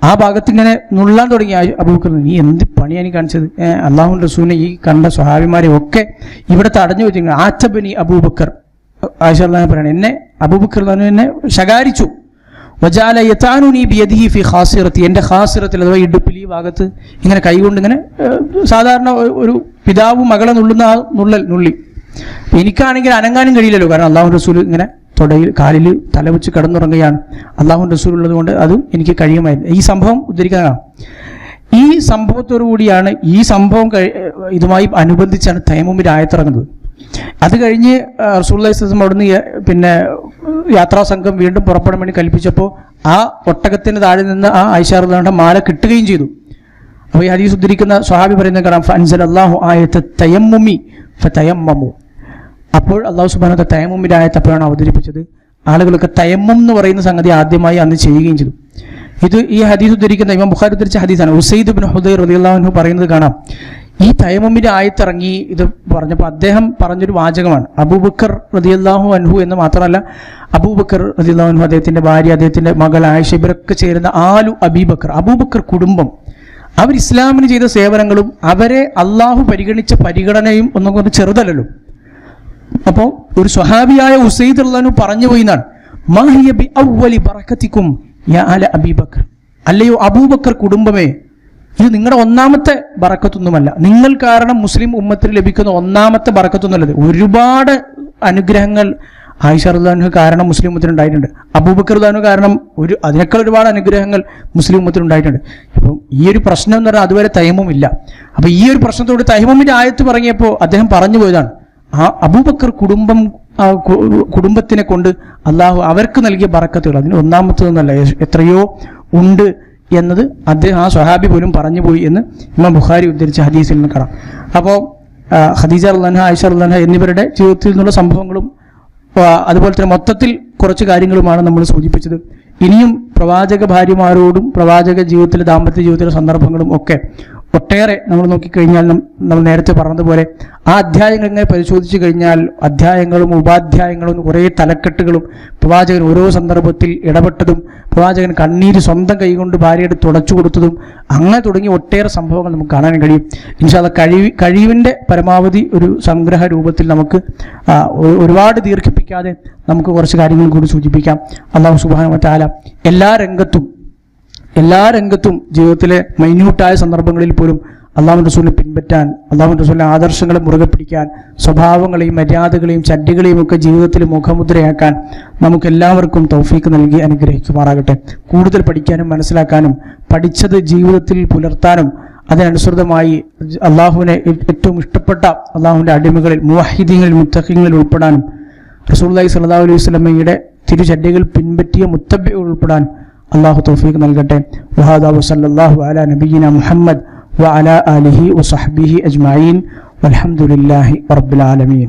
ആ ഭാഗത്ത് ഇങ്ങനെ നുള്ളാൻ തുടങ്ങി. അബൂബക്കർ, നീ എന്ത് പണിയാണ് കാണിച്ചത്? അള്ളാഹുവിൻ്റെ റസൂലിനെ ഈ കണ്ട സ്വഹാബിമാരെ ഒക്കെ ഇവിടെ തടഞ്ഞു വെച്ചിരിക്കുന്നത്. ആറ്റബനി അബൂബക്കർ, ആയിഷ റളിയല്ലാഹു അൻഹ പറയണം, എന്നെ അബൂബക്കർ റളിയല്ലാഹു അൻഹു എന്നെ ശകാരിച്ചു. വജാല യതാനുനി ബിയദിഹി ഫി ഖാസിറത്തി, എൻ്റെ ഖാസിറത്തിൽ അഥവാ ഇടുപ്പിൽ ഈ ഭാഗത്ത് ഇങ്ങനെ കൈകൊണ്ട് ഇങ്ങനെ സാധാരണ ഒരു പിതാവ് മകളെ നുള്ളുന്ന ആ നുള്ളി. എനിക്കാണെങ്കിൽ അനങ്ങാനും കഴിയില്ലല്ലോ, കാരണം അള്ളാഹുവിൻ്റെ റസൂൽ ഇങ്ങനെ തുടയിൽ കാലിൽ തല വെച്ച് കിടന്നുറങ്ങുകയാണ്. അള്ളാഹുവിൻ്റെ റസൂൽ ഉള്ളത് കൊണ്ട് അതും എനിക്ക് കഴിയുമായിരുന്നു. ഈ സംഭവം ഉദ്ധരിക്കുന്നതാണ്. ഈ സംഭവത്തോടു കൂടിയാണ്, ഈ സംഭവം ഇതുമായി അനുബന്ധിച്ചാണ് തയമ്മുമിൻ്റെ ആയത്തിറങ്ങുന്നത്. അത് കഴിഞ്ഞ് റസൂലുള്ളാഹി സ്വല്ലല്ലാഹു അലൈഹി വസല്ലം അവിടുന്ന് പിന്നെ യാത്രാ സംഘം വീണ്ടും പുറപ്പെടാൻ വേണ്ടി കൽപ്പിച്ചപ്പോൾ ആ ഒട്ടകത്തിന് താഴെ നിന്ന് ആ ആയിഷ റളിയല്ലാഹു അൻഹ മാല കിട്ടുകയും ചെയ്തു. അപ്പോൾ ഈ ഹദീസ് ഉദ്ധരിക്കുന്ന സ്വഹാബി പറയുന്നത് കാണാം, ഫഅൻസലല്ലാഹു ആയത തയമ്മുമി ഫതയമ്മമു. അപ്പോൾ അള്ളാഹു സുബ്ഹാനഹു വ തആല തയമ്മുമിൻ്റെ ആയത്ത് അപ്പോഴാണ് അവതരിപ്പിച്ചത്. ആളുകളൊക്കെ തയമ്മും എന്ന് പറയുന്ന സംഗതി ആദ്യമായി അന്ന് ചെയ്യുകയും ചെയ്തു. ഇത് ഈ ഹദീസ് ഉദ്ധരിക്കുന്ന ഇമാം ബുഖാരി ഉദ്ധരിച്ച ഹദീസാണ്. ഉസൈദ് ഇബ്നു ഹുദൈർ റളിയല്ലാഹു അൻഹു പറയുന്നത് കാണാം, ഈ തയമ്മുമിൻ്റെ ആയത്തിറങ്ങി ഇത് പറഞ്ഞപ്പോൾ അദ്ദേഹം പറഞ്ഞൊരു വാചകമാണ്, അബൂബക്കർ റളിയല്ലാഹു അൻഹു എന്ന് മാത്രമല്ല, അബൂബക്കർ റളിയല്ലാഹു അൻഹു, അദ്ദേഹത്തിൻ്റെ ഭാര്യ, അദ്ദേഹത്തിൻ്റെ മകൾ ആയിഷ, ഇവരൊക്കെ ചേരുന്ന ആലു അബീബക്കർ, അബൂബക്കർ കുടുംബം, അവർ ഇസ്ലാമിന് ചെയ്ത സേവനങ്ങളും അവരെ അള്ളാഹു പരിഗണിച്ച പരിഗണനയും ഒന്നും കൊണ്ട് ചെറുതല്ലല്ലോ. അപ്പോൾ ഒരു സ്വഹാബിയായ ഉസൈദ് റളിയല്ലാഹു അൻഹു പറഞ്ഞു പോയിന്നാണ്, മാഹിയ ബി അവ്വലി ബറകതികും യാ ആല അബീബക്കർ, അല്ലയോ അബൂബക്കർ കുടുംബമേ, ഇത് നിങ്ങളുടെ ഒന്നാമത്തെ ബറക്കത്തൊന്നുമല്ല. നിങ്ങൾ കാരണം മുസ്ലിം ഉമ്മത്തിന് ലഭിക്കുന്ന ഒന്നാമത്തെ ബറക്കത്തൊന്നുമല്ലത്. ഒരുപാട് അനുഗ്രഹങ്ങൾ ആയിഷ റളിയല്ലാഹു അൻഹ കാരണം മുസ്ലിം ഉമ്മത്തിന് ഉണ്ടായിട്ടുണ്ട്. അബൂബക്കർ റളിയല്ലാഹു അൻഹു കാരണം അതിനേക്കാൾ ഒരുപാട് അനുഗ്രഹങ്ങൾ മുസ്ലിം ഉമ്മത്തിന് ഉണ്ടായിട്ടുണ്ട്. അപ്പം ഈ ഒരു പ്രശ്നം എന്ന് പറഞ്ഞാൽ അതുവരെ തയമ്മുമില്ല. അപ്പോൾ ഈ ഒരു പ്രശ്നത്തോട് തയമ്മുമിന്റെ ആയത്ത് പറഞ്ഞപ്പോൾ അദ്ദേഹം പറഞ്ഞു പോയതാണ്, ആ അബൂബക്കർ കുടുംബത്തിനെ കൊണ്ട് അള്ളാഹു അവർക്ക് നൽകിയ ബറക്കത്തുകൾ അതിന് ഒന്നാമത്തതൊന്നല്ല, എത്രയോ ഉണ്ട് എന്നത് അദ്ദേഹം ആ സ്വഹാബി പോലും പറഞ്ഞു പോയി എന്ന് ഇമാം ബുഖാരി ഉദ്ധരിച്ച ഹദീസിൽ നിന്ന് കാണാം. അപ്പോൾ ഖദീജ റളിയല്ലാഹു അൻഹ, ആയിഷ റളിയല്ലാഹു അൻഹ എന്നിവരുടെ ജീവിതത്തിൽ നിന്നുള്ള സംഭവങ്ങളും അതുപോലെ തന്നെ മൊത്തത്തിൽ കുറച്ച് കാര്യങ്ങളുമാണ് നമ്മൾ സൂചിപ്പിച്ചത്. ഇനിയും പ്രവാചക ഭാര്യമാരോടും പ്രവാചക ജീവിതത്തിലെ ദാമ്പത്യ ജീവിതത്തിലെ സന്ദർഭങ്ങളും ഒക്കെ ഒട്ടേറെ നമ്മൾ നോക്കിക്കഴിഞ്ഞാൽ നമ്മൾ നേരത്തെ പറഞ്ഞതുപോലെ ആ അധ്യായങ്ങൾ ഇങ്ങനെ പരിശോധിച്ച് കഴിഞ്ഞാൽ അധ്യായങ്ങളും ഉപാധ്യായങ്ങളും കുറേ തലക്കെട്ടുകളും പ്രവാചകൻ ഓരോ സന്ദർഭത്തിൽ ഇടപെട്ടതും പ്രവാചകൻ കണ്ണീര് സ്വന്തം കൈകൊണ്ട് ഭാര്യയുടെ തുടച്ചു കൊടുത്തതും അങ്ങനെ തുടങ്ങി ഒട്ടേറെ സംഭവങ്ങൾ നമുക്ക് കാണാൻ കഴിയും. ഇൻഷാ അല്ലാഹ് കഴിവിൻ്റെ പരമാവധി ഒരു സംഗ്രഹ രൂപത്തിൽ നമുക്ക് ഒരുപാട് ദീർഘിപ്പിക്കാതെ നമുക്ക് കുറച്ച് കാര്യങ്ങൾ കൂടി സൂചിപ്പിക്കാം. അല്ലാഹു സുബ്ഹാനഹു വ തആല എല്ലാ രംഗത്തും ജീവിതത്തിലെ മൈന്യൂട്ടായ സന്ദർഭങ്ങളിൽ പോലും അള്ളാഹുവിൻ്റെ റസൂലിനെ പിൻപറ്റാൻ, അള്ളാഹുവിൻ്റെ റസൂലിൻ്റെ ആദർശങ്ങളെ മുറുകെ പിടിക്കാൻ, സ്വഭാവങ്ങളെയും മര്യാദകളെയും ചര്യകളെയും ഒക്കെ ജീവിതത്തിൽ മുഖമുദ്രയാക്കാൻ നമുക്കെല്ലാവർക്കും തൗഫീക്ക് നൽകി അനുഗ്രഹിക്കുമാറാകട്ടെ. കൂടുതൽ പഠിക്കാനും മനസ്സിലാക്കാനും പഠിച്ചത് ജീവിതത്തിൽ പുലർത്താനും അതിനനുസൃതമായി അള്ളാഹുവിനെ ഏറ്റവും ഇഷ്ടപ്പെട്ട അള്ളാഹുവിൻ്റെ അടിമകളിൽ മുവഹിദീങ്ങളിൽ മുത്തഖീങ്ങളിൽ ഉൾപ്പെടാനും റസൂലുള്ളാഹി സ്വല്ലല്ലാഹു അലൈഹി വസല്ലമയുടെ തിരുചര്യകൾ പിൻപറ്റിയ മുത്തബിഉകൾ ഉൾപ്പെടാൻ അള്ളാഹു തൗഫീഖ് നൽകട്ടെ. വഹാദാ വസല്ലല്ലാഹു അലാ നബിയിന മുഹമ്മദ് വഅലാ ആലിഹി വസഹ്ബിഹി അജ്മഈൻ വൽഹംദുലില്ലാഹി റബ്ബിൽ ആലമീൻ.